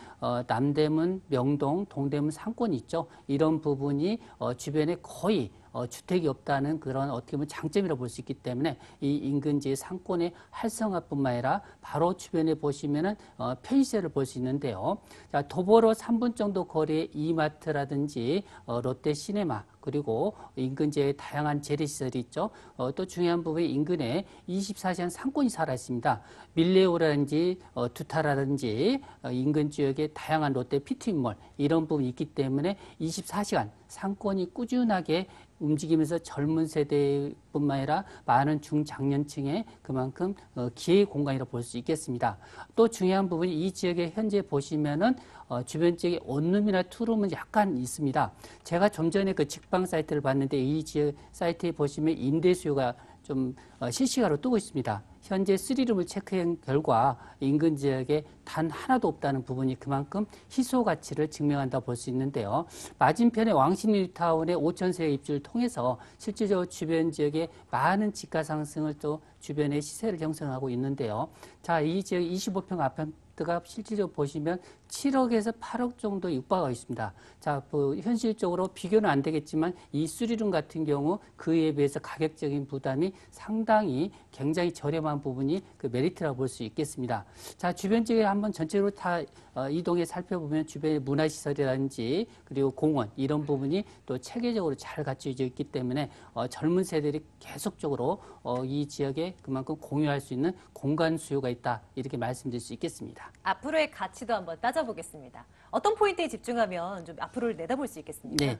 남대문, 명동, 동대문 상권이 있죠. 이런 부분이 주변에 거의 주택이 없다는 그런 어떻게 보면 장점이라고 볼 수 있기 때문에 이 인근지의 상권의 활성화뿐만 아니라 바로 주변에 보시면은 편의시설을 볼 수 있는데요. 자, 도보로 3분 정도 거리에 이마트라든지 롯데 시네마 그리고 인근지에 다양한 재래시설이 있죠. 또 중요한 부분이 인근에 24시간 상권이 살아 있습니다. 밀레오라든지 두타라든지 인근 지역에 다양한 롯데 피트인몰 이런 부분이 있기 때문에 24시간 상권이 꾸준하게 움직이면서 젊은 세대뿐만 아니라 많은 중장년층의 그만큼 기회 공간이라고 볼 수 있겠습니다. 또 중요한 부분이 이 지역에 현재 보시면은 주변 지역에 원룸이나 투룸은 약간 있습니다. 제가 좀 전에 그 직방 사이트를 봤는데 이 지역 사이트에 보시면 임대 수요가 좀 실시간으로 뜨고 있습니다. 현재 3룸을 체크한 결과 인근 지역에 단 하나도 없다는 부분이 그만큼 희소 가치를 증명한다고 볼 수 있는데요. 맞은편에 왕십리타운의 5,000세의 입주를 통해서 실질적으로 주변 지역에 많은 지가 상승을 또 주변의 시세를 형성하고 있는데요. 자, 이 지역 25평 아파트가 실질적으로 보시면 7억에서 8억 정도 육박하고 있습니다. 자, 현실적으로 비교는 안 되겠지만 이 3룸 같은 경우 그에 비해서 가격적인 부담이 상당히 굉장히 저렴한 부분이 그 메리트라고 볼 수 있겠습니다. 자, 주변 지역에 한번 전체로 다 이동해 살펴보면 주변의 문화시설이라든지 그리고 공원 이런 부분이 또 체계적으로 잘 갖춰져 있기 때문에 젊은 세대들이 계속적으로 이 지역에 그만큼 공유할 수 있는 공간 수요가 있다 이렇게 말씀드릴 수 있겠습니다. 앞으로의 가치도 한번 따져보겠습니다. 어떤 포인트에 집중하면 좀 앞으로를 내다볼 수 있겠습니까? 네,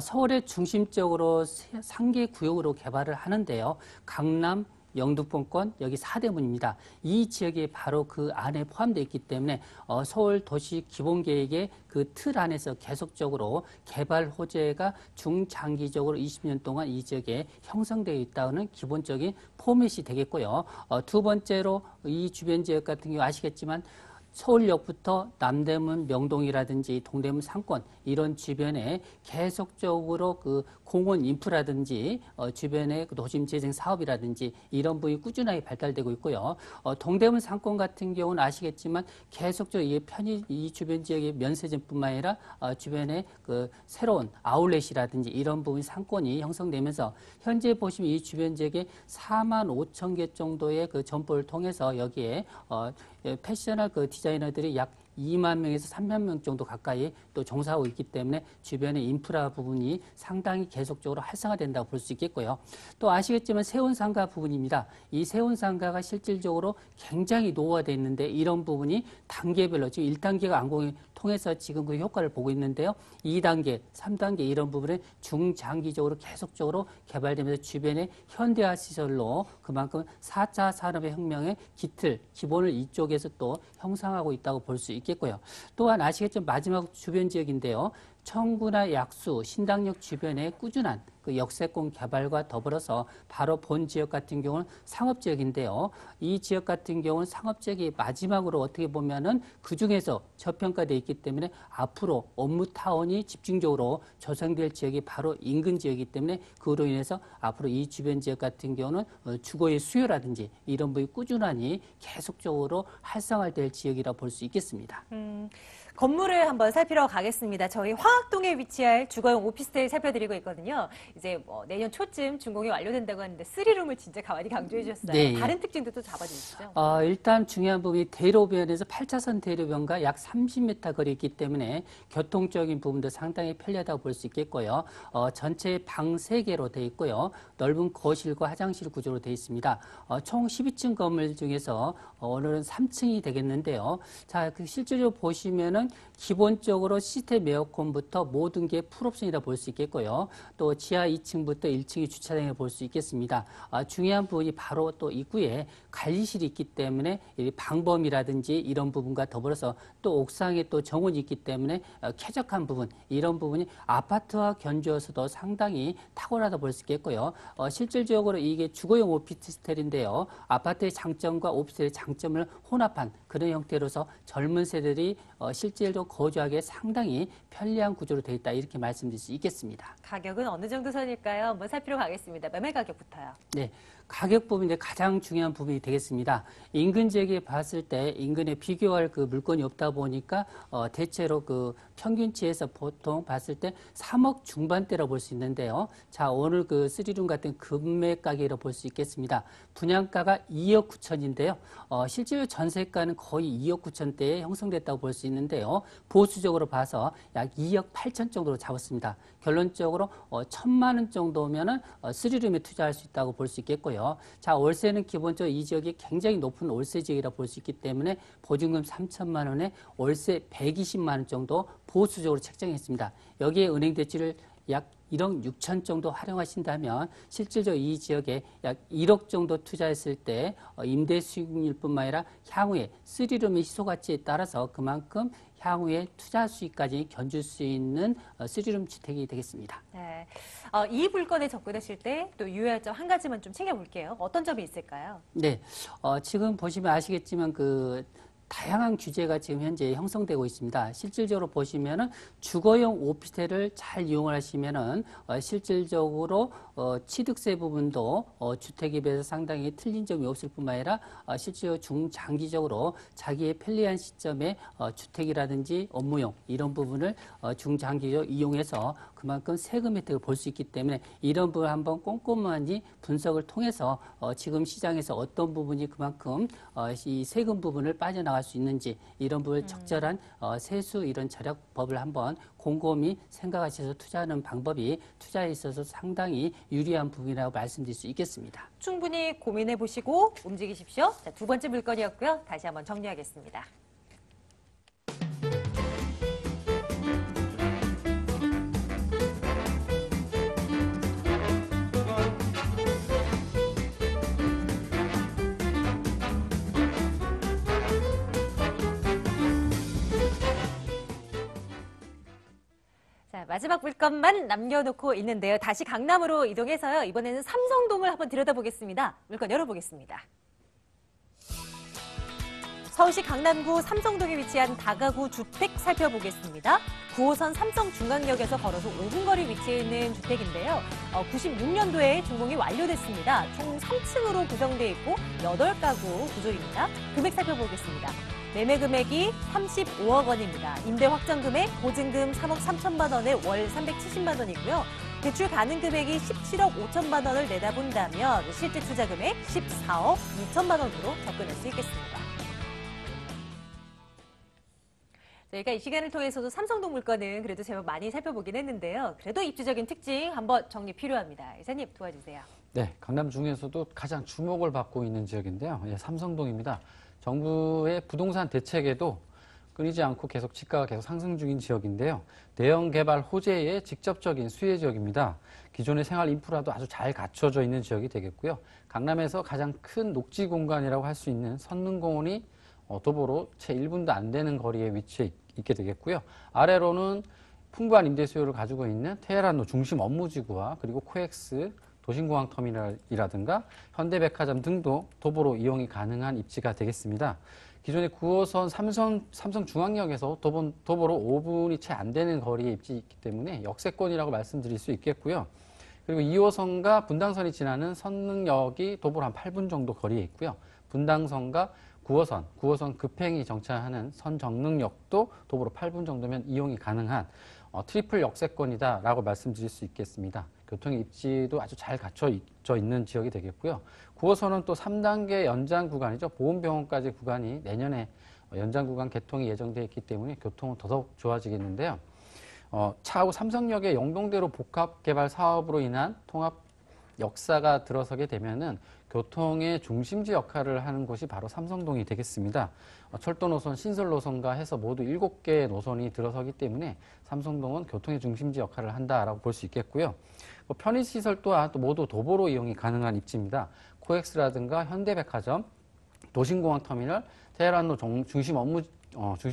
서울의 중심적으로 3개 구역으로 개발을 하는데요. 강남, 영등포권 여기 4대문입니다. 이 지역이 바로 그 안에 포함되어 있기 때문에 서울 도시 기본계획의 그 틀 안에서 계속적으로 개발 호재가 중장기적으로 20년 동안 이 지역에 형성되어 있다는 기본적인 포맷이 되겠고요. 두 번째로 이 주변 지역 같은 경우 아시겠지만 서울역부터 남대문, 명동이라든지 동대문 상권 이런 주변에 계속적으로 그 공원 인프라든지 주변의 그 도심 재생 사업이라든지 이런 부분이 꾸준하게 발달되고 있고요. 동대문 상권 같은 경우는 아시겠지만 계속적으로 이 주변 지역의 면세점뿐만 아니라 주변에 그 새로운 아울렛이라든지 이런 부분 상권이 형성되면서 현재 보시면 이 주변 지역에 4만 5천 개 정도의 그 점포를 통해서 여기에 패셔널 그 디자이너들이 약 2만 명에서 3만 명 정도 가까이 또 종사하고 있기 때문에 주변의 인프라 부분이 상당히 계속적으로 활성화된다고 볼 수 있겠고요. 또 아시겠지만 세운상가 부분입니다. 이 세운상가가 실질적으로 굉장히 노후화되어 있는데 이런 부분이 단계별로 지금 1단계가 안공이 통해서 지금 그 효과를 보고 있는데요. 2단계, 3단계 이런 부분에 중장기적으로 계속적으로 개발되면서 주변의 현대화 시설로 그만큼 4차 산업의 혁명의 기본을 이쪽에서 또 형성하고 있다고 볼 수 있겠고요. 또한 아시겠지만 마지막 주변 지역인데요. 청구나 약수, 신당역 주변에 꾸준한 그 역세권 개발과 더불어서 바로 본 지역 같은 경우는 상업지역인데요. 이 지역 같은 경우는 상업지역이 마지막으로 어떻게 보면은 그 중에서 저평가되어 있기 때문에 앞으로 업무타운이 집중적으로 조성될 지역이 바로 인근 지역이기 때문에 그로 인해서 앞으로 이 주변 지역 같은 경우는 주거의 수요라든지 이런 부분이 꾸준히 계속적으로 활성화될 지역이라 볼 수 있겠습니다. 건물을 한번 살피러 가겠습니다. 저희 화학동에 위치할 주거용 오피스텔 살펴드리고 있거든요. 이제 뭐 내년 초쯤 준공이 완료된다고 하는데 3룸을 진짜 가만히 강조해 주셨어요. 네. 다른 특징도 또 잡아주시죠. 일단 중요한 부분이 대로변에서 8차선 대로변과 약 30m 거리 있기 때문에 교통적인 부분도 상당히 편리하다고 볼 수 있겠고요. 전체 방 3개로 되어 있고요. 넓은 거실과 화장실 구조로 되어 있습니다. 총 12층 건물 중에서 오늘은 3층이 되겠는데요. 자, 실제로 보시면은 기본적으로 시스템 에어컨부터 모든 게 풀옵션이라 볼 수 있겠고요. 또 지하 2층부터 1층이 주차장이라 볼 수 있겠습니다. 중요한 부분이 바로 또 입구에 관리실이 있기 때문에 방범이라든지 이런 부분과 더불어서 또 옥상에 또 정원이 있기 때문에 쾌적한 부분, 이런 부분이 아파트와 견주어서도 상당히 탁월하다 볼 수 있겠고요. 실질적으로 이게 주거용 오피스텔인데요. 아파트의 장점과 오피스텔의 장점을 혼합한 그런 형태로서 젊은 세대들이 실제로 거주하기에 상당히 편리한 구조로 되어 있다, 이렇게 말씀드릴 수 있겠습니다. 가격은 어느 정도 선일까요? 한번 살피러 가겠습니다. 매매 가격부터요. 네. 가격 부분이 가장 중요한 부분이 되겠습니다. 인근 지역에 봤을 때 인근에 비교할 그 물건이 없다 보니까 대체로 그 평균치에서 보통 봤을 때 3억 중반대라고 볼 수 있는데요. 자, 오늘 그 3룸 같은 금매 가격이라고 볼 수 있겠습니다. 분양가가 2억 9천인데요. 실제로 전세가는 거의 2억 9천대에 형성됐다고 볼 수 있는데요. 보수적으로 봐서 약 2억 8천 정도로 잡았습니다. 결론적으로 1,000만 원 정도면은 3룸에 투자할 수 있다고 볼 수 있겠고요. 자, 월세는 기본적으로 이 지역이 굉장히 높은 월세 지역이라 볼 수 있기 때문에 보증금 3천만 원에 월세 120만 원 정도 보수적으로 책정했습니다. 여기에 은행 대출을 약 1억 6천 정도 활용하신다면 실질적으로 이 지역에 약 1억 정도 투자했을 때 임대 수익률뿐만 아니라 향후에 3룸의 희소가치에 따라서 그만큼 향후에 투자 수익까지 견줄 수 있는 3룸 주택이 되겠습니다. 네. 이 물건에 접근하실 때 또 유의할 점 한 가지만 좀 챙겨볼게요. 어떤 점이 있을까요? 네. 지금 보시면 아시겠지만 다양한 규제가 지금 현재 형성되고 있습니다. 실질적으로 보시면은 주거용 오피스텔을 잘 이용을 하시면은 실질적으로 취득세 부분도 주택에 비해서 상당히 틀린 점이 없을 뿐만 아니라 실제로 중장기적으로 자기의 편리한 시점에 주택이라든지 업무용 이런 부분을 중장기적으로 이용해서 그만큼 세금 혜택을 볼 수 있기 때문에 이런 부분을 한번 꼼꼼하니 분석을 통해서 지금 시장에서 어떤 부분이 그만큼 이 세금 부분을 빠져나갈 수 있는지 이런 부분을 적절한 세수 이런 절약법을 한번 곰곰이 생각하셔서 투자하는 방법이 투자에 있어서 상당히 유리한 부분이라고 말씀드릴 수 있겠습니다. 충분히 고민해 보시고 움직이십시오. 자, 두 번째 물건이었고요. 다시 한번 정리하겠습니다. 자, 마지막 물건만 남겨놓고 있는데요. 다시 강남으로 이동해서요. 이번에는 삼성동을 한번 들여다보겠습니다. 물건 열어보겠습니다. 서울시 강남구 삼성동에 위치한 다가구 주택 살펴보겠습니다. 9호선 삼성중앙역에서 걸어서 5분 거리 위치해 있는 주택인데요. 96년도에 준공이 완료됐습니다. 총 3층으로 구성되어 있고 8가구 구조입니다. 금액 살펴보겠습니다. 매매 금액이 35억 원입니다. 임대 확정 금액, 보증금 3억 3천만 원에 월 370만 원이고요. 대출 가능 금액이 17억 5천만 원을 내다본다면 실제 투자 금액 14억 2천만 원으로 접근할 수 있겠습니다. 저희가 이 시간을 통해서도 삼성동 물건은 그래도 제법 많이 살펴보긴 했는데요. 그래도 입지적인 특징 한번 정리 필요합니다. 이사님 도와주세요. 네, 강남 중에서도 가장 주목을 받고 있는 지역인데요. 삼성동입니다. 정부의 부동산 대책에도 끊이지 않고 계속 집가가 계속 상승 중인 지역인데요. 대형 개발 호재의 직접적인 수혜 지역입니다. 기존의 생활 인프라도 아주 잘 갖춰져 있는 지역이 되겠고요. 강남에서 가장 큰 녹지 공간이라고 할 수 있는 선릉공원이 도보로 채 1분도 안 되는 거리에 위치해 있게 되겠고요. 아래로는 풍부한 임대 수요를 가지고 있는 테헤란로 중심 업무지구와 그리고 코엑스 도심공항 터미널이라든가 현대백화점 등도 도보로 이용이 가능한 입지가 되겠습니다. 기존의 9호선 삼성중앙역에서 도보로 5분이 채 안 되는 거리에 입지 있기 때문에 역세권이라고 말씀드릴 수 있겠고요. 그리고 2호선과 분당선이 지나는 선릉역이 도보로 한 8분 정도 거리에 있고요. 분당선과 9호선 급행이 정차하는 선정릉역도 도보로 8분 정도면 이용이 가능한 트리플 역세권이다라고 말씀드릴 수 있겠습니다. 교통의 입지도 아주 잘 갖춰져 있는 지역이 되겠고요. 9호선은 또 3단계 연장 구간이죠. 보훈병원까지 구간이 내년에 연장 구간 개통이 예정되어 있기 때문에 교통은 더더욱 좋아지겠는데요. 차후 삼성역의 영동대로 복합개발 사업으로 인한 통합 역사가 들어서게 되면은 교통의 중심지 역할을 하는 곳이 바로 삼성동이 되겠습니다. 철도 노선, 신설 노선과 해서 모두 7개의 노선이 들어서기 때문에 삼성동은 교통의 중심지 역할을 한다라고 볼 수 있겠고요. 편의시설 또한 또 모두 도보로 이용이 가능한 입지입니다. 코엑스라든가 현대백화점, 도심공항터미널, 테헤란로 중심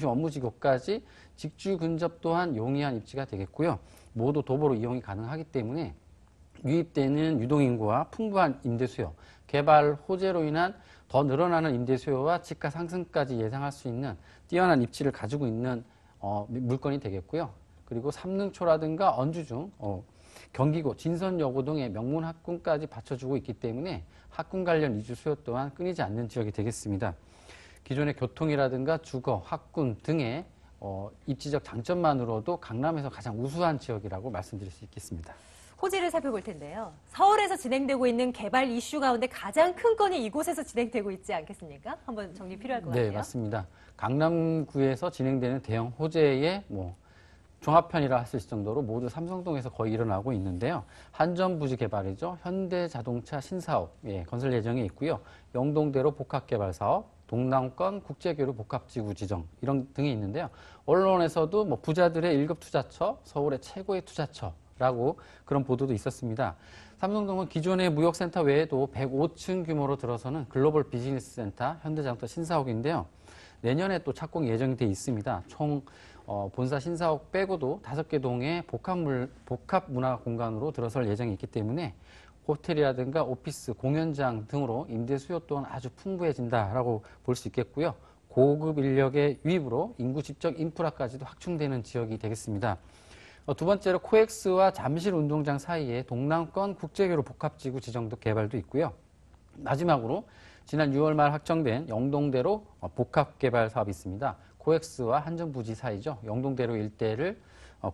업무지구까지 직주 근접 또한 용이한 입지가 되겠고요. 모두 도보로 이용이 가능하기 때문에 유입되는 유동인구와 풍부한 임대수요, 개발 호재로 인한 더 늘어나는 임대수요와 집가 상승까지 예상할 수 있는 뛰어난 입지를 가지고 있는 물건이 되겠고요. 그리고 삼릉초라든가 언주중, 경기고, 진선여고 등의 명문 학군까지 받쳐주고 있기 때문에 학군 관련 이주 수요 또한 끊이지 않는 지역이 되겠습니다. 기존의 교통이라든가 주거, 학군 등의 입지적 장점만으로도 강남에서 가장 우수한 지역이라고 말씀드릴 수 있겠습니다. 호재를 살펴볼 텐데요. 서울에서 진행되고 있는 개발 이슈 가운데 가장 큰 건이 이곳에서 진행되고 있지 않겠습니까? 한번 정리 필요할 것 같아요. 네, 맞습니다. 강남구에서 진행되는 대형 호재의 종합편이라 할 수 있을 정도로 모두 삼성동에서 거의 일어나고 있는데요. 한전부지 개발이죠. 현대자동차 신사업 건설 예정에 있고요. 영동대로 복합개발 사업, 동남권 국제교류 복합지구 지정 이런 등이 있는데요. 언론에서도 부자들의 1급 투자처, 서울의 최고의 투자처라고 그런 보도도 있었습니다. 삼성동은 기존의 무역센터 외에도 105층 규모로 들어서는 글로벌 비즈니스 센터, 현대자동차 신사옥인데요. 내년에 또 착공 예정이 돼 있습니다. 총 본사 신사옥 빼고도 5개 동의 복합 문화 공간으로 들어설 예정이 있기 때문에 호텔이라든가 오피스, 공연장 등으로 임대 수요 또한 아주 풍부해진다라고 볼 수 있겠고요. 고급 인력의 유입으로 인구 집적 인프라까지도 확충되는 지역이 되겠습니다. 두 번째로 코엑스와 잠실 운동장 사이에 동남권 국제교류 복합지구 지정도 개발도 있고요. 마지막으로 지난 6월 말 확정된 영동대로 복합개발 사업이 있습니다. 코엑스와 한전부지 사이죠. 영동대로 일대를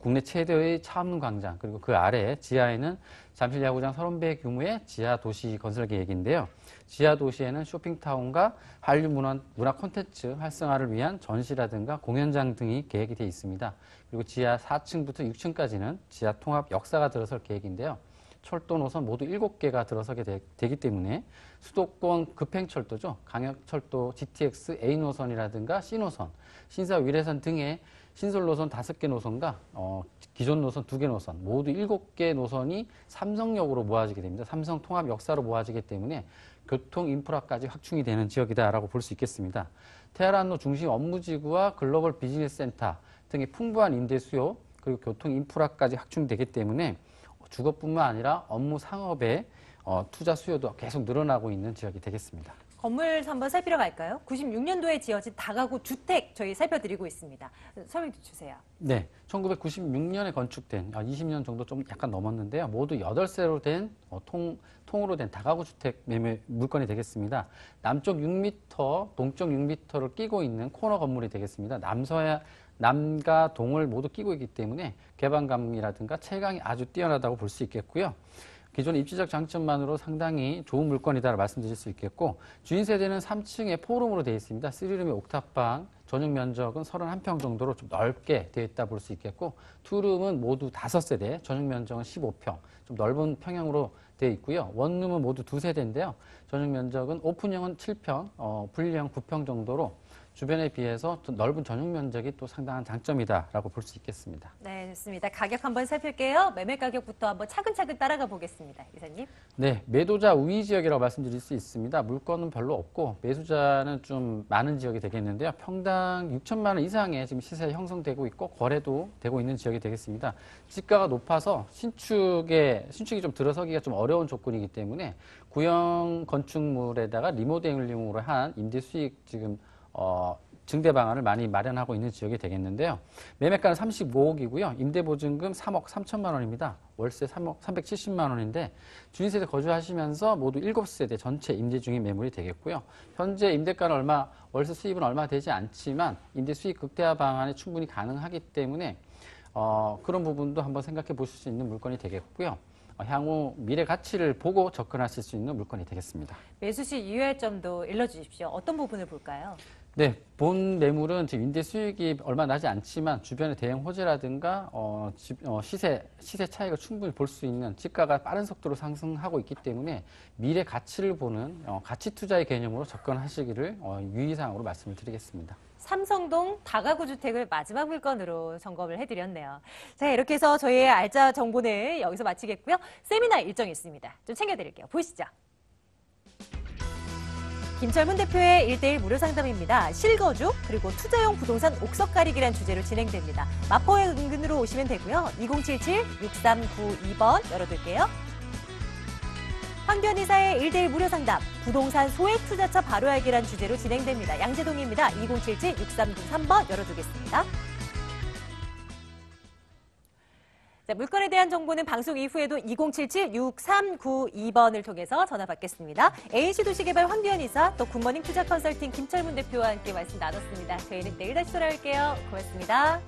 국내 최대의 차없는 광장, 그리고 그 아래 지하에는 잠실 야구장 30배 규모의 지하 도시 건설 계획인데요. 지하 도시에는 쇼핑타운과 한류 문화 콘텐츠 활성화를 위한 전시라든가 공연장 등이 계획이 되어 있습니다. 그리고 지하 4층부터 6층까지는 지하 통합 역사가 들어설 계획인데요. 철도 노선 모두 7개가 들어서게 되기 때문에 수도권 급행철도죠. 강역철도 GTX A 노선이라든가 C 노선, 신사 위례선 등의 신설 노선 5개 노선과 기존 노선 2개 노선, 모두 7개 노선이 삼성역으로 모아지게 됩니다. 삼성 통합 역사로 모아지기 때문에 교통 인프라까지 확충이 되는 지역이다라고 볼 수 있겠습니다. 테헤란로 중심 업무지구와 글로벌 비즈니스 센터 등의 풍부한 임대 수요, 그리고 교통 인프라까지 확충되기 때문에 주거뿐만 아니라 업무 상업의 투자 수요도 계속 늘어나고 있는 지역이 되겠습니다. 건물 한번 살피러 갈까요? 96년도에 지어진 다가구 주택 저희 살펴드리고 있습니다. 설명 주세요. 네, 1996년에 건축된 20년 정도 좀 약간 넘었는데요. 모두 8세로 된 통으로 된 다가구 주택 매매 물건이 되겠습니다. 남쪽 6m, 동쪽 6m를 끼고 있는 코너 건물이 되겠습니다. 남과 동을 모두 끼고 있기 때문에 개방감이라든가 체감이 아주 뛰어나다고 볼 수 있겠고요. 기존의 입지적 장점만으로 상당히 좋은 물건이다라고 말씀드릴 수 있겠고, 주인 세대는 3층에 포룸으로 되어 있습니다. 3룸의 옥탑방, 전용 면적은 31평 정도로 좀 넓게 되어 있다 볼 수 있겠고, 2룸은 모두 5세대, 전용 면적은 15평, 좀 넓은 평형으로 되어 있고요. 원룸은 모두 2세대인데요. 전용 면적은 오픈형은 7평, 분리형 9평 정도로 주변에 비해서 또 넓은 전용 면적이 또 상당한 장점이다라고 볼 수 있겠습니다. 네, 좋습니다. 가격 한번 살필게요. 매매 가격부터 한번 차근차근 따라가 보겠습니다. 이사님. 네, 매도자 우위 지역이라고 말씀드릴 수 있습니다. 물건은 별로 없고 매수자는 좀 많은 지역이 되겠는데요. 평당 6천만 원 이상의 지금 시세 형성되고 있고 거래도 되고 있는 지역이 되겠습니다. 지가가 높아서 신축이 좀 들어서기가 좀 어려운 조건이기 때문에 구형 건축물에다가 리모델링으로 한 임대 수익 지금 증대 방안을 많이 마련하고 있는 지역이 되겠는데요. 매매가는 35억이고요. 임대보증금 3억 3천만 원입니다. 월세 3억 370만 원인데 주인세대 거주하시면서 모두 7세대 전체 임대 중인 매물이 되겠고요. 현재 임대가는 월세 수입은 얼마 되지 않지만 임대 수익 극대화 방안이 충분히 가능하기 때문에 그런 부분도 한번 생각해 보실 수 있는 물건이 되겠고요. 향후 미래 가치를 보고 접근하실 수 있는 물건이 되겠습니다. 매수 시 유의할 점도 일러주십시오. 어떤 부분을 볼까요? 네, 본 매물은 지금 임대 수익이 얼마 나지 않지만 주변의 대형 호재라든가 시세 차익을 충분히 볼 수 있는 집가가 빠른 속도로 상승하고 있기 때문에 미래 가치를 보는 가치 투자의 개념으로 접근하시기를 유의사항으로 말씀을 드리겠습니다. 삼성동 다가구 주택을 마지막 물건으로 점검을 해드렸네요. 자, 이렇게 해서 저희의 알짜 정보는 여기서 마치겠고요. 세미나 일정이 있습니다. 좀 챙겨드릴게요. 보시죠. 김철문 대표의 1대1 무료 상담입니다. 실거주 그리고 투자용 부동산 옥석 가리기란 주제로 진행됩니다. 마포의 은근으로 오시면 되고요. 2077-6392번 열어둘게요. 황교안 이사의 1대1 무료 상담, 부동산 소액 투자처 바로 알기란 주제로 진행됩니다. 양재동입니다. 2077-6393번 열어두겠습니다. 자, 물건에 대한 정보는 방송 이후에도 2077-6392번을 통해서 전화 받겠습니다. ANC도시개발 황교안 이사, 또 굿모닝 투자 컨설팅 김철문 대표와 함께 말씀 나눴습니다. 저희는 내일 다시 돌아올게요. 고맙습니다.